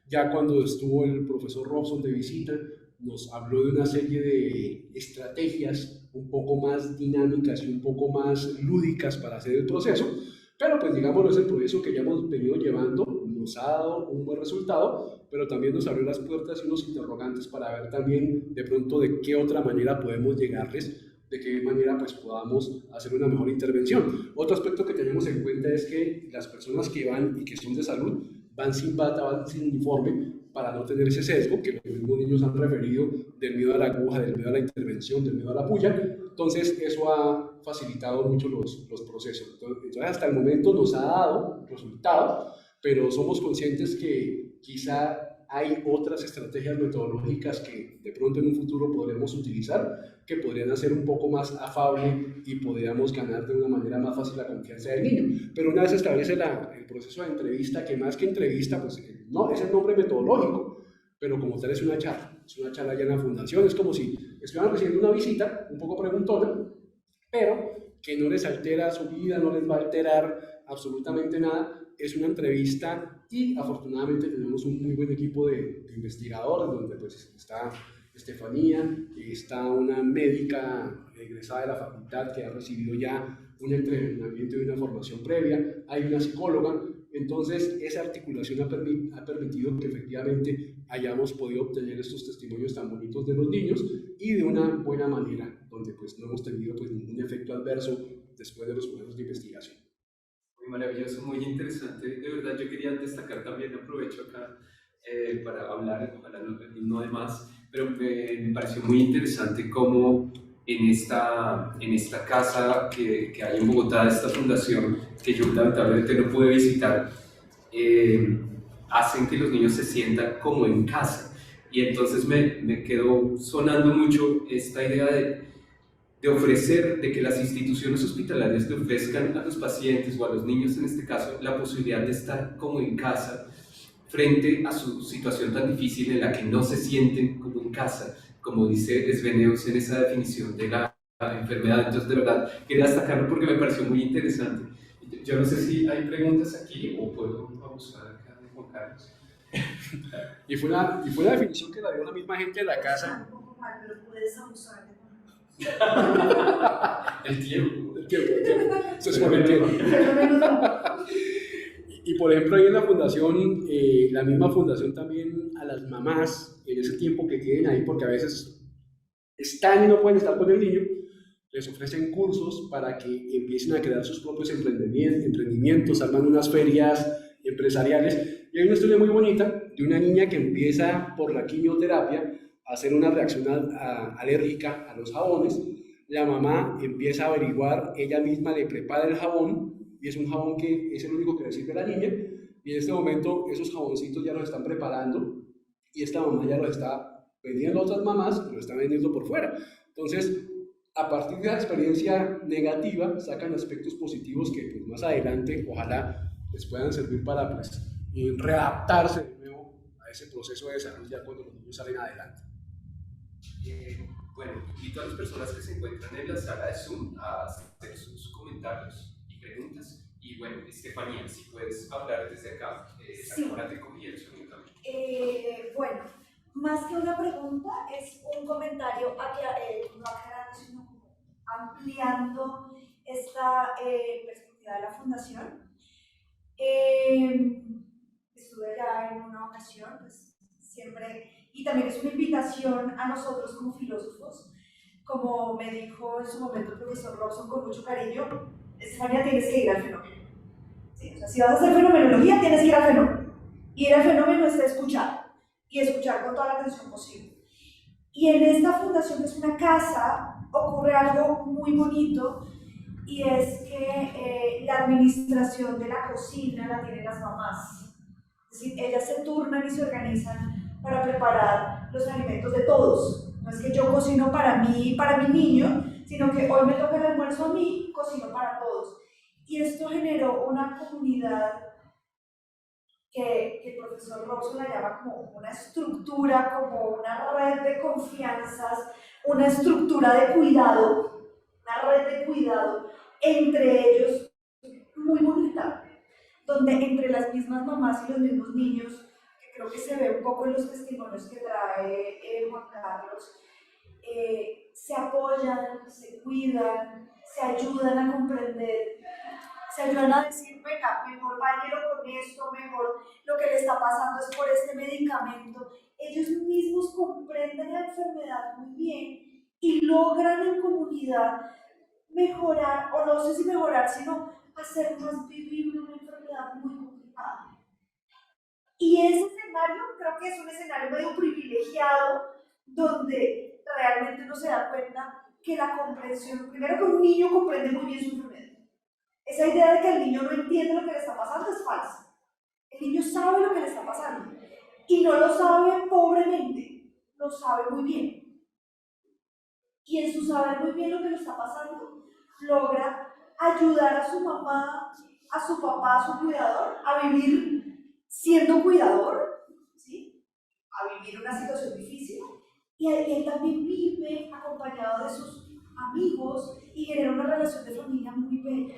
Ya cuando estuvo el profesor Robson de visita, nos habló de una serie de estrategias un poco más dinámicas y un poco más lúdicas para hacer el proceso, pero pues digámoslo, es el proceso que ya hemos venido llevando, nos ha dado un buen resultado, pero también nos abrió las puertas y unos interrogantes para ver también de pronto de qué otra manera podemos llegarles, de qué manera pues podamos hacer una mejor intervención. Otro aspecto que tenemos en cuenta es que las personas que van y que son de salud van sin bata, van sin uniforme, para no tener ese sesgo que los mismos niños han referido del miedo a la aguja, del miedo a la intervención, del miedo a la puya. Entonces eso ha facilitado mucho los procesos. Entonces hasta el momento nos ha dado resultado, pero somos conscientes que quizá hay otras estrategias metodológicas que de pronto en un futuro podremos utilizar, que podrían hacer un poco más afable y podríamos ganar de una manera más fácil la confianza del niño. Pero una vez se establece el proceso de entrevista, que más que entrevista, pues no, es el nombre metodológico, pero como tal es una charla allá en la fundación, es como si estuvieran recibiendo una visita, un poco preguntona, pero que no les altera su vida, no les va a alterar absolutamente nada, es una entrevista y afortunadamente tenemos un muy buen equipo de investigadores, donde pues está Estefanía, está una médica egresada de la facultad que ha recibido ya un entrenamiento y una formación previa, hay una psicóloga. Entonces esa articulación ha permitido que efectivamente hayamos podido obtener estos testimonios tan bonitos de los niños y de una buena manera, donde pues no hemos tenido pues ningún efecto adverso después de los procesos de investigación. Muy maravilloso, muy interesante. De verdad, yo quería destacar también, aprovecho acá para hablar, ojalá no de más, pero me pareció muy interesante cómo en esta casa que hay en Bogotá, esta fundación, que yo lamentablemente no pude visitar, hacen que los niños se sientan como en casa. Y entonces me quedó sonando mucho esta idea de ofrecer, de que las instituciones hospitalarias le ofrezcan a los pacientes o a los niños en este caso la posibilidad de estar como en casa frente a su situación tan difícil en la que no se sienten como en casa, como dice Sveneus en esa definición de la enfermedad. Entonces de verdad quería destacarlo porque me pareció muy interesante. Yo no sé si hay preguntas aquí o puedo abusar acá de Juan Carlos. Y fue la definición que la dio la misma gente de la casa. Pero puedes abusar de El tiempo. Eso es por el tiempo. Y por ejemplo, ahí en la fundación, la misma fundación también a las mamás, en ese tiempo que tienen ahí, porque a veces están y no pueden estar con el niño, les ofrecen cursos para que empiecen a crear sus propios emprendimientos, arman unas ferias empresariales. Y hay una historia muy bonita de una niña que empieza por la quimioterapia a hacer una reacción alérgica a los jabones. La mamá empieza a averiguar, ella misma le prepara el jabón, y es un jabón que es el único que le sirve a la niña, y en este momento esos jaboncitos ya los están preparando, y esta mamá ya los está vendiendo a otras mamás, y los está vendiendo por fuera. Entonces, a partir de esa experiencia negativa, sacan aspectos positivos que pues, más adelante, ojalá les puedan servir para pues, en readaptarse de nuevo a ese proceso de desarrollo ya cuando los niños salen adelante. Bueno, invito a las personas que se encuentran en la sala de Zoom a hacer sus comentarios y preguntas. Y bueno, Estefanía, si puedes hablar desde acá, Sí. ahora te cogí el sonido también. Bueno, más que una pregunta, es un comentario no aclarando, sino como ampliando esta perspectiva de la fundación. Estuve ya en una ocasión, pues siempre, y también es una invitación a nosotros como filósofos, como me dijo en su momento el profesor Robson con mucho cariño, Estefanía, tienes que ir al fenómeno. Sí, o sea, si vas a hacer fenomenología, tienes que ir al fenómeno. Ir al fenómeno es escuchar, y escuchar con toda la atención posible. Y en esta fundación, que es una casa, ocurre algo muy bonito, y es que la administración de la cocina la tienen las mamás. Es decir, ellas se turnan y se organizan para preparar los alimentos de todos. No es que yo cocino para mí y para mi niño, sino que hoy me toca el almuerzo a mí, cocino para todos. Y esto generó una comunidad que el profesor Robson la llama como una estructura, como una red de confianzas, una estructura de cuidado, una red de cuidado entre ellos muy bonita, donde entre las mismas mamás y los mismos niños, que creo que se ve un poco en los testimonios que trae Juan Carlos, se apoyan, se cuidan, se ayudan a comprender, se ayudan a decir, venga, mejor váyelo con esto, mejor lo que le está pasando es por este medicamento. Ellos mismos comprenden la enfermedad muy bien y logran en comunidad mejorar, o no sé si mejorar, sino hacer más vivible una enfermedad muy complicada. Y ese escenario creo que es un escenario medio privilegiado, donde realmente uno se da cuenta que la comprensión, primero que un niño comprende muy bien su enfermedad. Esa idea de que el niño no entiende lo que le está pasando es falsa. El niño sabe lo que le está pasando y no lo sabe pobremente, lo sabe muy bien. Y en su saber muy bien lo que le está pasando, logra ayudar a su mamá, a su papá, a su cuidador, a vivir siendo cuidador, ¿sí? A vivir una situación difícil. Y él también vive acompañado de sus amigos y genera una relación de familia muy bella,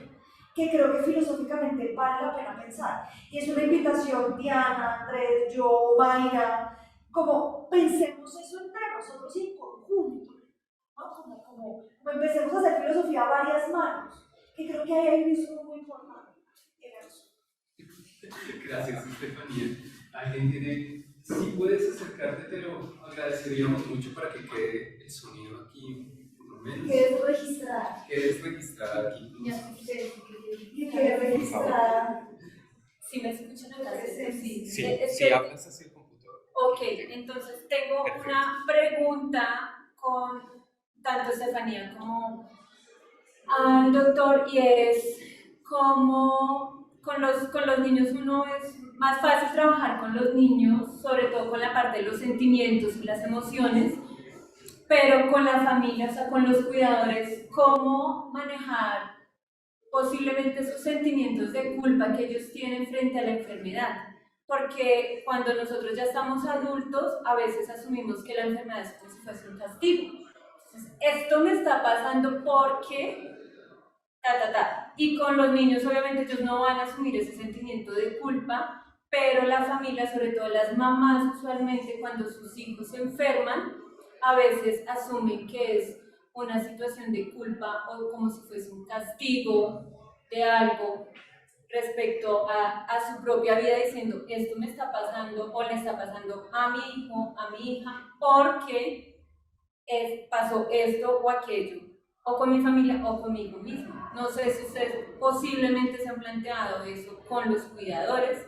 que creo que filosóficamente vale la pena pensar. Y es una invitación, Diana, Andrés, yo, Mayra, como pensemos eso entre nosotros y en conjunto, ¿no? Como empecemos a hacer filosofía a varias manos, que creo que hay un insumo muy importante en eso. Gracias, Estefanía. ¿Alguien tiene? Si puedes acercarte, te lo agradeceríamos mucho para que quede el sonido aquí, por lo menos. Quede registrada. Quedes registrada aquí. Y quede registrada. Si me escuchan acá, sí. Si hablas hacia el computador. Ok, entonces tengo una pregunta con tanto Estefanía como al doctor, y es cómo con los niños uno es más fácil trabajar con los niños, sobre todo con la parte de los sentimientos y las emociones, pero con la familia, o sea, con los cuidadores, cómo manejar posiblemente esos sentimientos de culpa que ellos tienen frente a la enfermedad. Porque cuando nosotros ya estamos adultos, a veces asumimos que la enfermedad es como si fuese un castigo. Entonces, esto me está pasando porque... Y con los niños, obviamente, ellos no van a asumir ese sentimiento de culpa, pero la familia, sobre todo las mamás, usualmente cuando sus hijos se enferman, a veces asumen que es una situación de culpa o como si fuese un castigo de algo respecto a su propia vida, diciendo esto me está pasando o le está pasando a mi hijo, a mi hija, porque pasó esto o aquello, o con mi familia o conmigo mismo. No sé si ustedes posiblemente se han planteado eso con los cuidadores,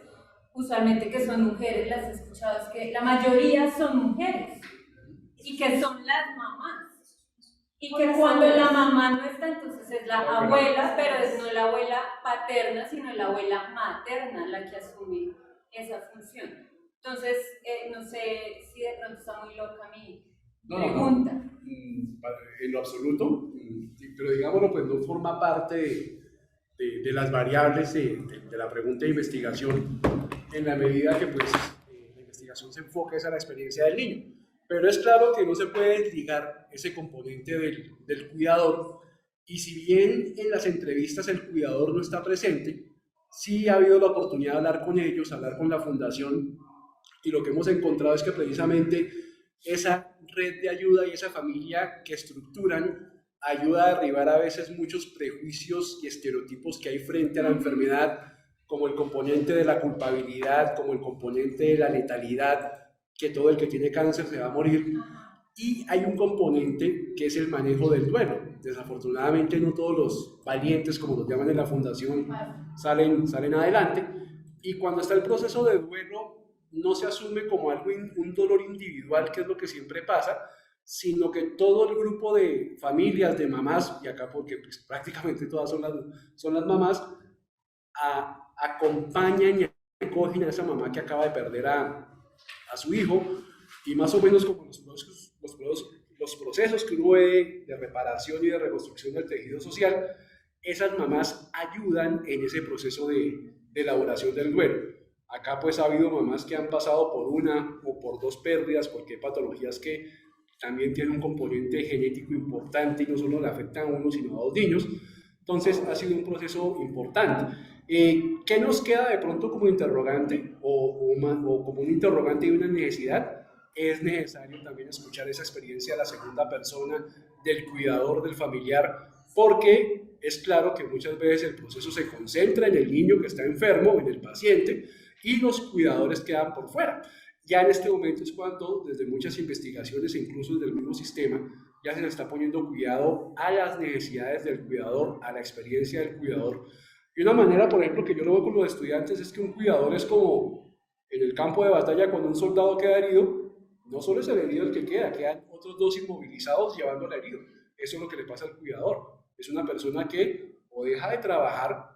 usualmente que son mujeres, las he escuchado, es que la mayoría son mujeres y que son las mamás. Y que cuando la mamá no está, entonces es la abuela, pero es no la abuela paterna, sino la abuela materna la que asume esa función. Entonces, no sé si de pronto está muy loca mi pregunta. No. En lo absoluto, pero digámoslo, pues no forma parte de las variables de la pregunta de investigación. en la medida que pues, la investigación se enfoca a la experiencia del niño. Pero es claro que no se puede desligar ese componente del cuidador, y si bien en las entrevistas el cuidador no está presente, sí ha habido la oportunidad de hablar con ellos, hablar con la fundación, y lo que hemos encontrado es que precisamente esa red de ayuda y esa familia que estructuran ayuda a derribar a veces muchos prejuicios y estereotipos que hay frente a la enfermedad, como el componente de la culpabilidad, como el componente de la letalidad, que todo el que tiene cáncer se va a morir. Y hay un componente que es el manejo del duelo. Desafortunadamente no todos los valientes, como los llaman en la fundación, salen adelante. Y cuando está el proceso de duelo, no se asume como algo, un dolor individual, que es lo que siempre pasa, sino que todo el grupo de familias, de mamás, y acá porque pues, prácticamente todas son las mamás, acompañan y acogen a esa mamá que acaba de perder a su hijo, y más o menos como los procesos que uno ve de reparación y de reconstrucción del tejido social, esas mamás ayudan en ese proceso de elaboración del duelo. Acá pues ha habido mamás que han pasado por una o por dos pérdidas, porque hay patologías que también tienen un componente genético importante y no solo le afectan a uno sino a dos niños. Entonces ha sido un proceso importante. ¿Qué nos queda de pronto como interrogante o como un interrogante y una necesidad? Es necesario también escuchar esa experiencia de la segunda persona, del cuidador, del familiar, porque es claro que muchas veces el proceso se concentra en el niño que está enfermo, en el paciente, y los cuidadores quedan por fuera. Ya en este momento es cuando, desde muchas investigaciones e incluso desde el mismo sistema, ya se le está poniendo cuidado a las necesidades del cuidador, a la experiencia del cuidador. Y una manera, por ejemplo, que yo lo veo con los estudiantes es que un cuidador es como en el campo de batalla cuando un soldado queda herido, no solo es el herido el que queda, quedan otros dos inmovilizados llevando al herido. Eso es lo que le pasa al cuidador. Es una persona que o deja de trabajar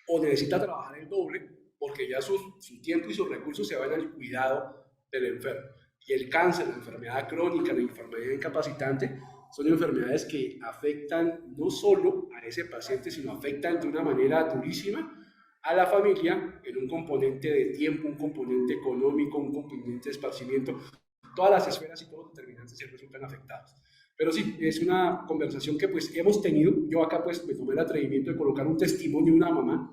o necesita trabajar el doble porque ya su tiempo y sus recursos se van al cuidado del enfermo. Y el cáncer, la enfermedad crónica, la enfermedad incapacitante, son enfermedades que afectan no solo a ese paciente, sino afectan de una manera durísima a la familia en un componente de tiempo, un componente económico, un componente de esparcimiento. Todas las esferas y todos los determinantes se resultan afectados. Pero sí, es una conversación que pues hemos tenido. Yo acá pues me tomé el atrevimiento de colocar un testimonio de una mamá.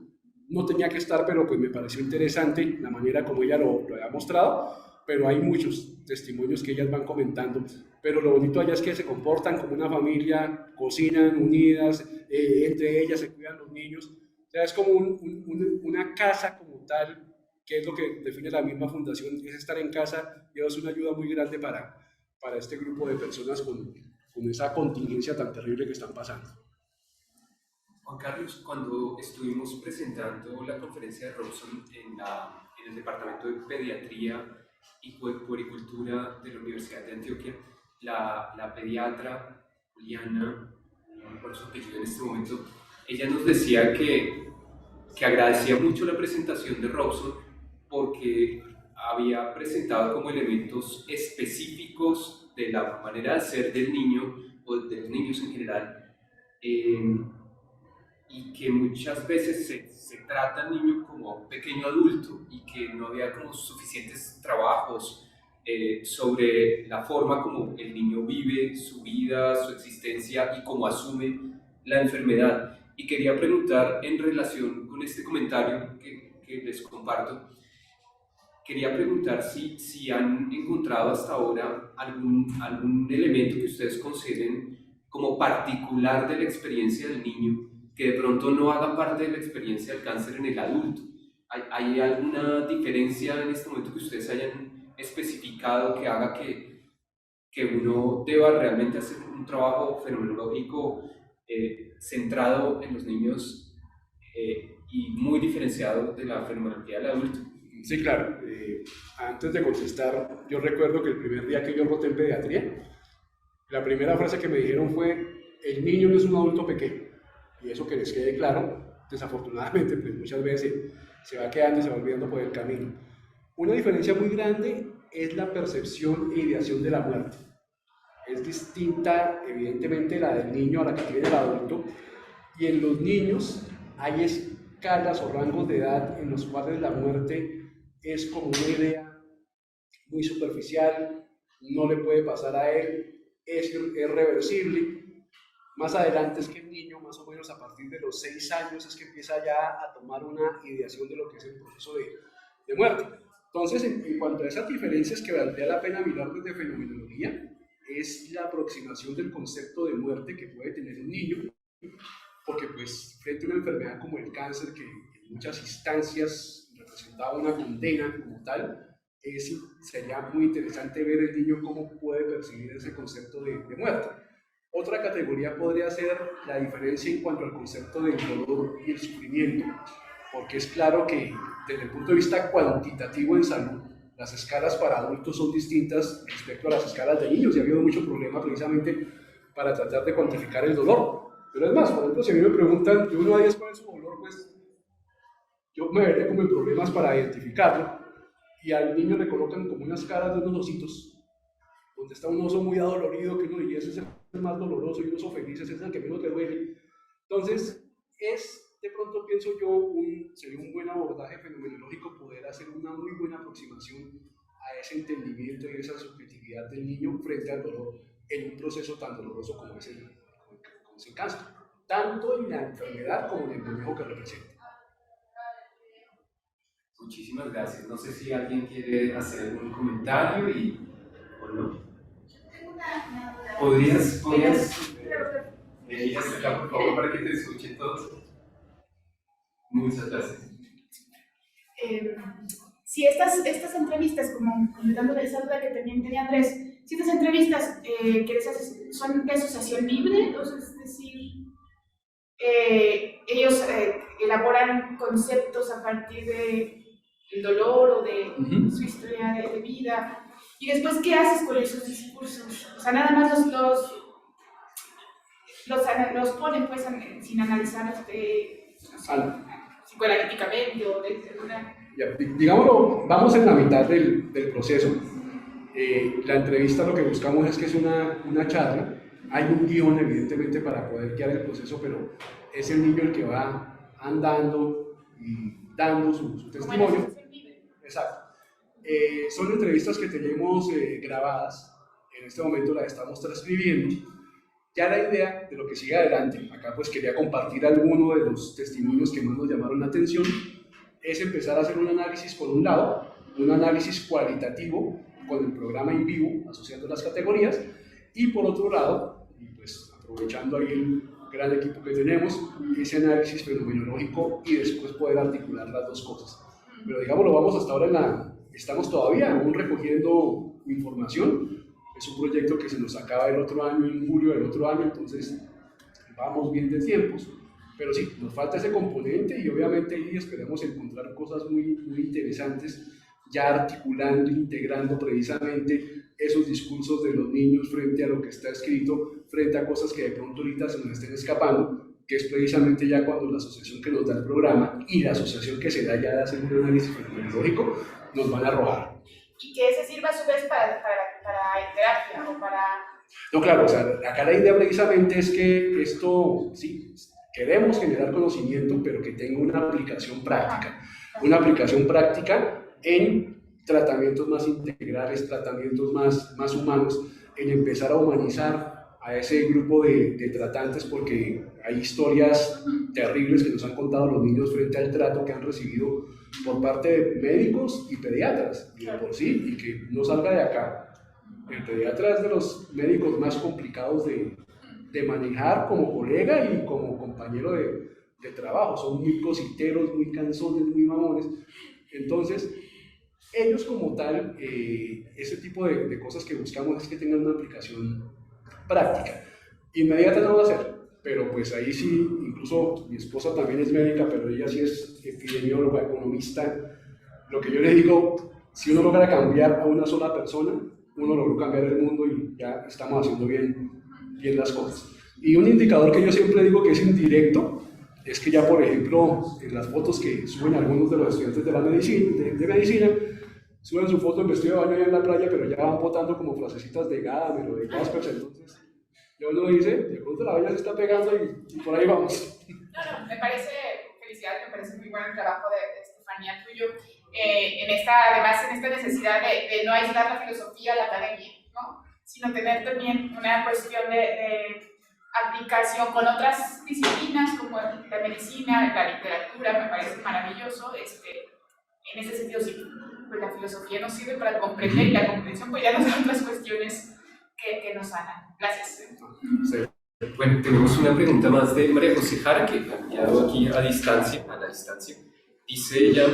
No tenía que estar, pero pues me pareció interesante la manera como ella lo ha mostrado. Pero hay muchos testimonios que ellas van comentando. Pero lo bonito allá es que se comportan como una familia, cocinan unidas, entre ellas se cuidan los niños. O sea, es como una casa como tal, que es lo que define la misma fundación, es estar en casa, y es una ayuda muy grande para este grupo de personas con esa contingencia tan terrible que están pasando. Juan Carlos, cuando estuvimos presentando la conferencia de Robson en el Departamento de Pediatría y Puericultura de la Universidad de Antioquia, la pediatra Juliana, no recuerdo su apellido en este momento, ella nos decía que agradecía mucho la presentación de Robson porque había presentado como elementos específicos de la manera de ser del niño o de los niños en general, y que muchas veces se trata al niño como un pequeño adulto y que no había como suficientes trabajos sobre la forma como el niño vive su vida, su existencia y cómo asume la enfermedad. Y quería preguntar en relación con este comentario que les comparto, quería preguntar si han encontrado hasta ahora algún elemento que ustedes consideren como particular de la experiencia del niño que de pronto no haga parte de la experiencia del cáncer en el adulto. ¿Hay alguna diferencia en este momento que ustedes hayan especificado que haga que uno deba realmente hacer un trabajo fenomenológico centrado en los niños y muy diferenciado de la fenomenología del adulto? Sí, claro. Antes de contestar, yo recuerdo que el primer día que yo roté en pediatría, la primera frase que me dijeron fue: el niño no es un adulto pequeño. Y eso que les quede claro, desafortunadamente, pues muchas veces se va quedando y se va olvidando por el camino. Una diferencia muy grande es la percepción e ideación de la muerte. Es distinta, evidentemente, la del niño a la que tiene el adulto. Y en los niños hay escalas o rangos de edad en los cuales la muerte es como una idea muy superficial, no le puede pasar a él, es reversible. Más adelante es que el niño, más o menos a partir de los 6 años, es que empieza ya a tomar una ideación de lo que es el proceso de muerte. Entonces, en cuanto a esas diferencias que valdría la pena mirar desde fenomenología, es la aproximación del concepto de muerte que puede tener un niño, porque pues frente a una enfermedad como el cáncer, que en muchas instancias representaba una condena como tal, sería muy interesante ver el niño cómo puede percibir ese concepto de muerte. Otra categoría podría ser la diferencia en cuanto al concepto del dolor y el sufrimiento, porque es claro que desde el punto de vista cuantitativo en salud, las escalas para adultos son distintas respecto a las escalas de niños, y ha habido mucho problema precisamente para tratar de cuantificar el dolor. Pero es más, por ejemplo, si a mí me preguntan de 1 a 10 cuál es su dolor, pues yo me vería como en problemas para identificarlo, y al niño le colocan como unas caras de unos ositos, donde está un oso muy adolorido, que uno diría ese es el más doloroso, y un oso feliz ese es el que menos le duele. Entonces, de pronto pienso yo, sería un buen abordaje fenomenológico poder hacer una muy buena aproximación a ese entendimiento y esa subjetividad del niño frente al dolor en un proceso tan doloroso como es el cáncer, tanto en la enfermedad como en el manejo que representa. Muchísimas gracias. No sé si alguien quiere hacer algún comentario o no. ¿Podrías venir hasta acá, por favor, para que te escuchen todos? Muchas gracias. Si estas entrevistas, como completando esa duda que también tenía Andrés, si estas entrevistas son de asociación libre, o sea, es decir, ellos elaboran conceptos a partir del dolor o de su historia de vida, y después, ¿qué haces con esos discursos? O sea, nada más los ponen pues sin analizar psicoanalíticamente o de una... Digámoslo, vamos en la mitad del proceso. La entrevista lo que buscamos es que es una charla. Hay un guión, evidentemente, para poder guiar el proceso, pero es el niño el que va andando y dando su testimonio. Exacto. Son entrevistas que tenemos grabadas. En este momento las estamos transcribiendo. Ya la idea de lo que sigue adelante, acá pues quería compartir alguno de los testimonios que más nos llamaron la atención, es empezar a hacer un análisis, por un lado, un análisis cualitativo con el programa in vivo, asociando las categorías, y por otro lado, y pues aprovechando ahí el gran equipo que tenemos, ese análisis fenomenológico y después poder articular las dos cosas. Pero digámoslo, vamos hasta ahora estamos todavía aún recogiendo información. Es un proyecto que se nos acaba el otro año, en julio del otro año, entonces vamos bien de tiempos. Pero sí, nos falta ese componente y obviamente ahí esperamos encontrar cosas muy, muy interesantes, ya articulando, integrando precisamente esos discursos de los niños frente a lo que está escrito, frente a cosas que de pronto ahorita se nos estén escapando, que es precisamente ya cuando la asociación que nos da el programa y la asociación que se da ya de hacer un análisis fenomenológico nos van a arrojar. Y que ese sirva a su vez para terapia o para... No, claro, o sea, acá la idea precisamente es que esto, sí, queremos generar conocimiento, pero que tenga una aplicación práctica en tratamientos más integrales, tratamientos más humanos, en empezar a humanizar a ese grupo de tratantes, porque hay historias terribles que nos han contado los niños frente al trato que han recibido por parte de médicos y pediatras, y de por sí, y que no salga de acá. El pediatra es de los médicos más complicados de manejar como colega y como compañero de trabajo. Son muy cositeros, muy cansones, muy mamones. Entonces, ellos como tal, ese tipo de cosas que buscamos es que tengan una aplicación práctica. Inmediata no va a ser, pero pues ahí sí, incluso mi esposa también es médica, pero ella sí es epidemióloga, economista. Lo que yo le digo, si uno logra cambiar a una sola persona, uno logró cambiar el mundo y ya estamos haciendo bien las cosas. Y un indicador que yo siempre digo que es indirecto, es que ya, por ejemplo, en las fotos que suben algunos de los estudiantes de medicina, suben su foto en vestido de baño allá en la playa, pero ya van botando como frasecitas de Gadamer o de Jaspers, entonces ya uno dice, de pronto la vaina se está pegando y por ahí vamos. No, me parece, felicidades, me parece muy bueno el trabajo de Estefanía tuyo. además en esta necesidad de no aislar la filosofía a la academia, ¿no? Sino tener también una cuestión de aplicación con otras disciplinas como la medicina, la literatura, me parece maravilloso. En ese sentido, sí, pues la filosofía nos sirve para comprender y la comprensión pues ya nos da otras cuestiones que nos sanan. Gracias. Sí. Bueno, tenemos una pregunta más de María José Jara, que ha enviado aquí a la distancia. Dice ella,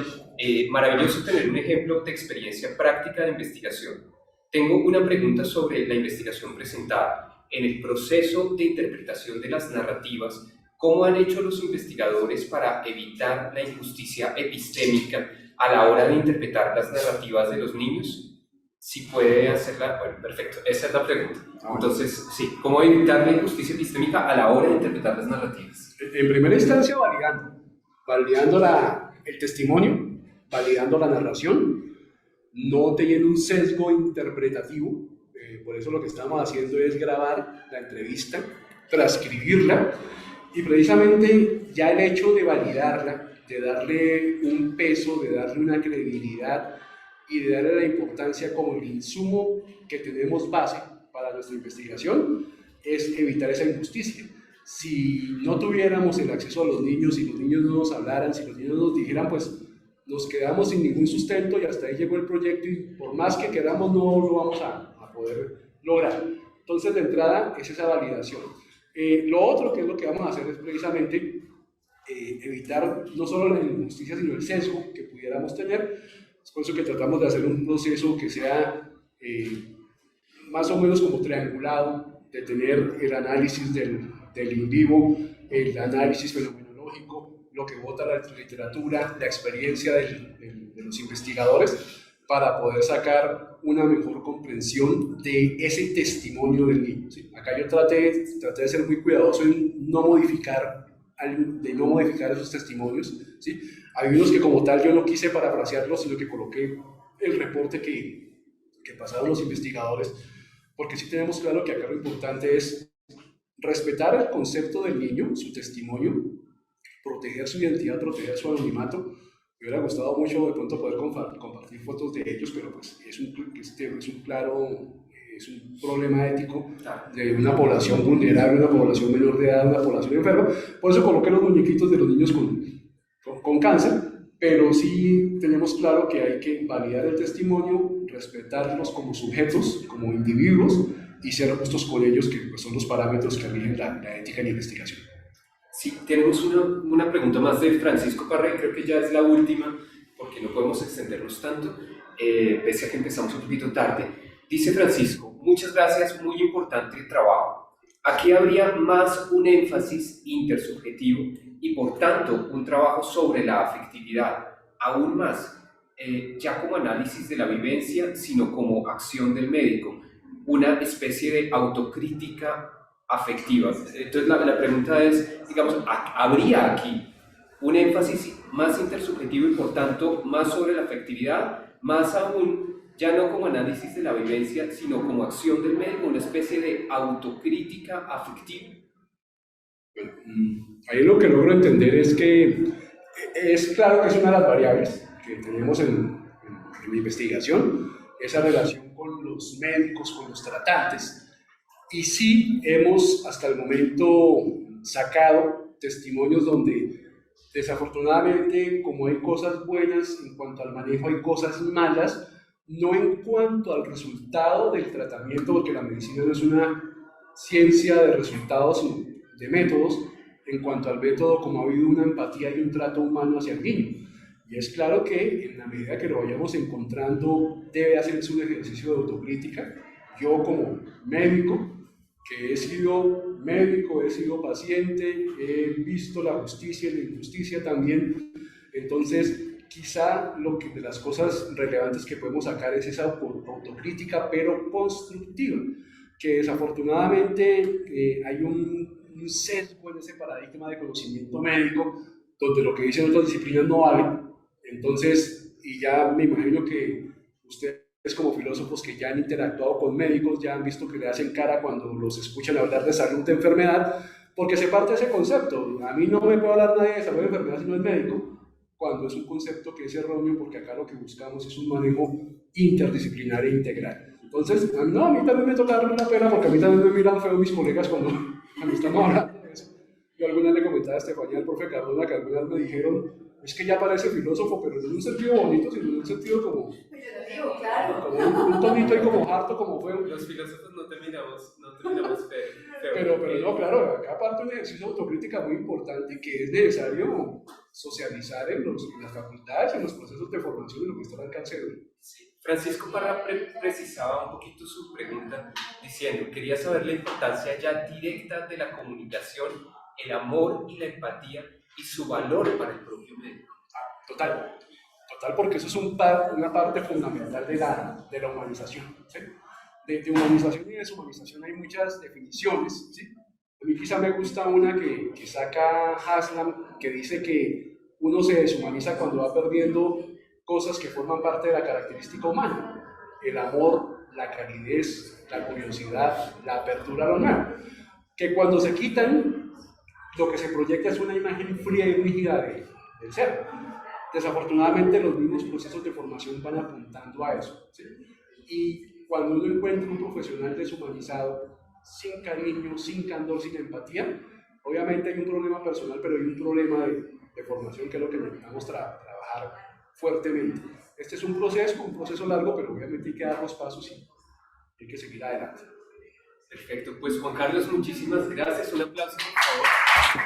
maravilloso tener un ejemplo de experiencia práctica de investigación. Tengo una pregunta sobre la investigación presentada. En el proceso de interpretación de las narrativas, ¿cómo han hecho los investigadores para evitar la injusticia epistémica a la hora de interpretar las narrativas de los niños? Si puede hacerla, bueno, perfecto, esa es la pregunta. Entonces, sí, ¿cómo evitar la injusticia epistémica a la hora de interpretar las narrativas? En primera instancia, validando el testimonio, validando la narración, no teniendo un sesgo interpretativo. Por eso lo que estamos haciendo es grabar la entrevista, transcribirla, y precisamente ya el hecho de validarla, de darle un peso, de darle una credibilidad y de darle la importancia como el insumo que tenemos base para nuestra investigación, es evitar esa injusticia. Si no tuviéramos el acceso a los niños, si los niños no nos hablaran, si los niños nos dijeran, pues nos quedamos sin ningún sustento y hasta ahí llegó el proyecto y por más que queramos no lo vamos a poder lograr. Entonces, de entrada, es esa validación. Lo otro que es lo que vamos a hacer es precisamente evitar no solo la injusticia, sino el sesgo que pudiéramos tener. Es por eso que tratamos de hacer un proceso que sea más o menos como triangulado, de tener el análisis del in vivo, el análisis fenomenológico, lo que vota la literatura, la experiencia de los investigadores, para poder sacar una mejor comprensión de ese testimonio del niño. ¿Sí? Acá yo traté de ser muy cuidadoso en no modificar esos testimonios. ¿Sí? Hay unos que como tal yo no quise parafrasearlos, sino que coloqué el reporte que pasaron los investigadores, porque sí tenemos claro que acá lo importante es respetar el concepto del niño, su testimonio, proteger su identidad, proteger su anonimato. Me hubiera gustado mucho de pronto poder compartir fotos de ellos, pero pues es un problema ético de una población vulnerable, una población menor de edad, una población enferma. Por eso coloqué los muñequitos de los niños con cáncer, pero sí tenemos claro que hay que validar el testimonio, respetarlos como sujetos, como individuos, y ser justos con ellos, que pues, son los parámetros que rigen la ética en la investigación. Sí, tenemos una pregunta más de Francisco Parra, creo que ya es la última, porque no podemos extendernos tanto, pese a que empezamos un poquito tarde. Dice Francisco, muchas gracias, muy importante el trabajo. Aquí habría más un énfasis intersubjetivo y por tanto un trabajo sobre la afectividad, aún más, ya como análisis de la vivencia, sino como acción del médico, una especie de autocrítica afectiva. Entonces la pregunta es, digamos, ¿habría aquí un énfasis más intersubjetivo y por tanto más sobre la afectividad, más aún ya no como análisis de la vivencia, sino como acción del médico, una especie de autocrítica afectiva? Bueno, ahí lo que logro entender es que es claro que es una de las variables que tenemos en la investigación, esa relación con los médicos, con los tratantes. Y sí hemos hasta el momento sacado testimonios donde desafortunadamente, como hay cosas buenas en cuanto al manejo, hay cosas malas, no en cuanto al resultado del tratamiento, porque la medicina no es una ciencia de resultados, sino de métodos, en cuanto al método, como ha habido una empatía y un trato humano hacia el niño. Y es claro que en la medida que lo vayamos encontrando, debe hacerse un ejercicio de autocrítica. Yo como médico, que he sido médico, he sido paciente, he visto la justicia y la injusticia también, entonces quizá de las cosas relevantes que podemos sacar es esa autocrítica, pero constructiva, que desafortunadamente hay un sesgo en ese paradigma de conocimiento médico, donde lo que dicen otras disciplinas no vale. Entonces, y ya me imagino que ustedes como filósofos que ya han interactuado con médicos, ya han visto que le hacen cara cuando los escuchan hablar de salud, de enfermedad, porque se parte de ese concepto. A mí no me puede hablar nadie de salud de enfermedad si no es médico, cuando es un concepto que es erróneo, porque acá lo que buscamos es un manejo interdisciplinario e integral. Entonces, no, a mí también me toca darme una pena, porque a mí también me miran feo mis colegas cuando estamos hablando de eso. Yo alguna vez le comentaba a Estefanía, al profe Cardona, que algunas me dijeron, es que ya parece filósofo, pero no en un sentido bonito, sino en un sentido como... Pues yo lo digo, claro. Como un tonito y como harto, como feo. Los filósofos no terminamos feo. Pero no, claro, acá parte un ejercicio de autocrítica muy importante que es necesario socializar en las facultades, en los procesos de formación y lo que está al alcance de uno. Sí. Francisco Parra precisaba un poquito su pregunta diciendo, quería saber la importancia ya directa de la comunicación, el amor y la empatía y su valor para el propio médico. Total, porque eso es una parte fundamental de la humanización. ¿Sí? De humanización y deshumanización hay muchas definiciones. ¿Sí? A mí quizá me gusta una que saca Haslam, que dice que uno se deshumaniza cuando va perdiendo cosas que forman parte de la característica humana. El amor, la calidez, la curiosidad, la apertura a lo nuevo. Que cuando se quitan, lo que se proyecta es una imagen fría y rígida del ser. Desafortunadamente los mismos procesos de formación van apuntando a eso. ¿Sí? Y cuando uno encuentra un profesional deshumanizado, sin cariño, sin candor, sin empatía, obviamente hay un problema personal, pero hay un problema de formación que es lo que necesitamos trabajar fuertemente. Este es un proceso largo, pero obviamente hay que dar los pasos y hay que seguir adelante. Perfecto, pues Juan Carlos, muchísimas gracias. Un aplauso, por favor.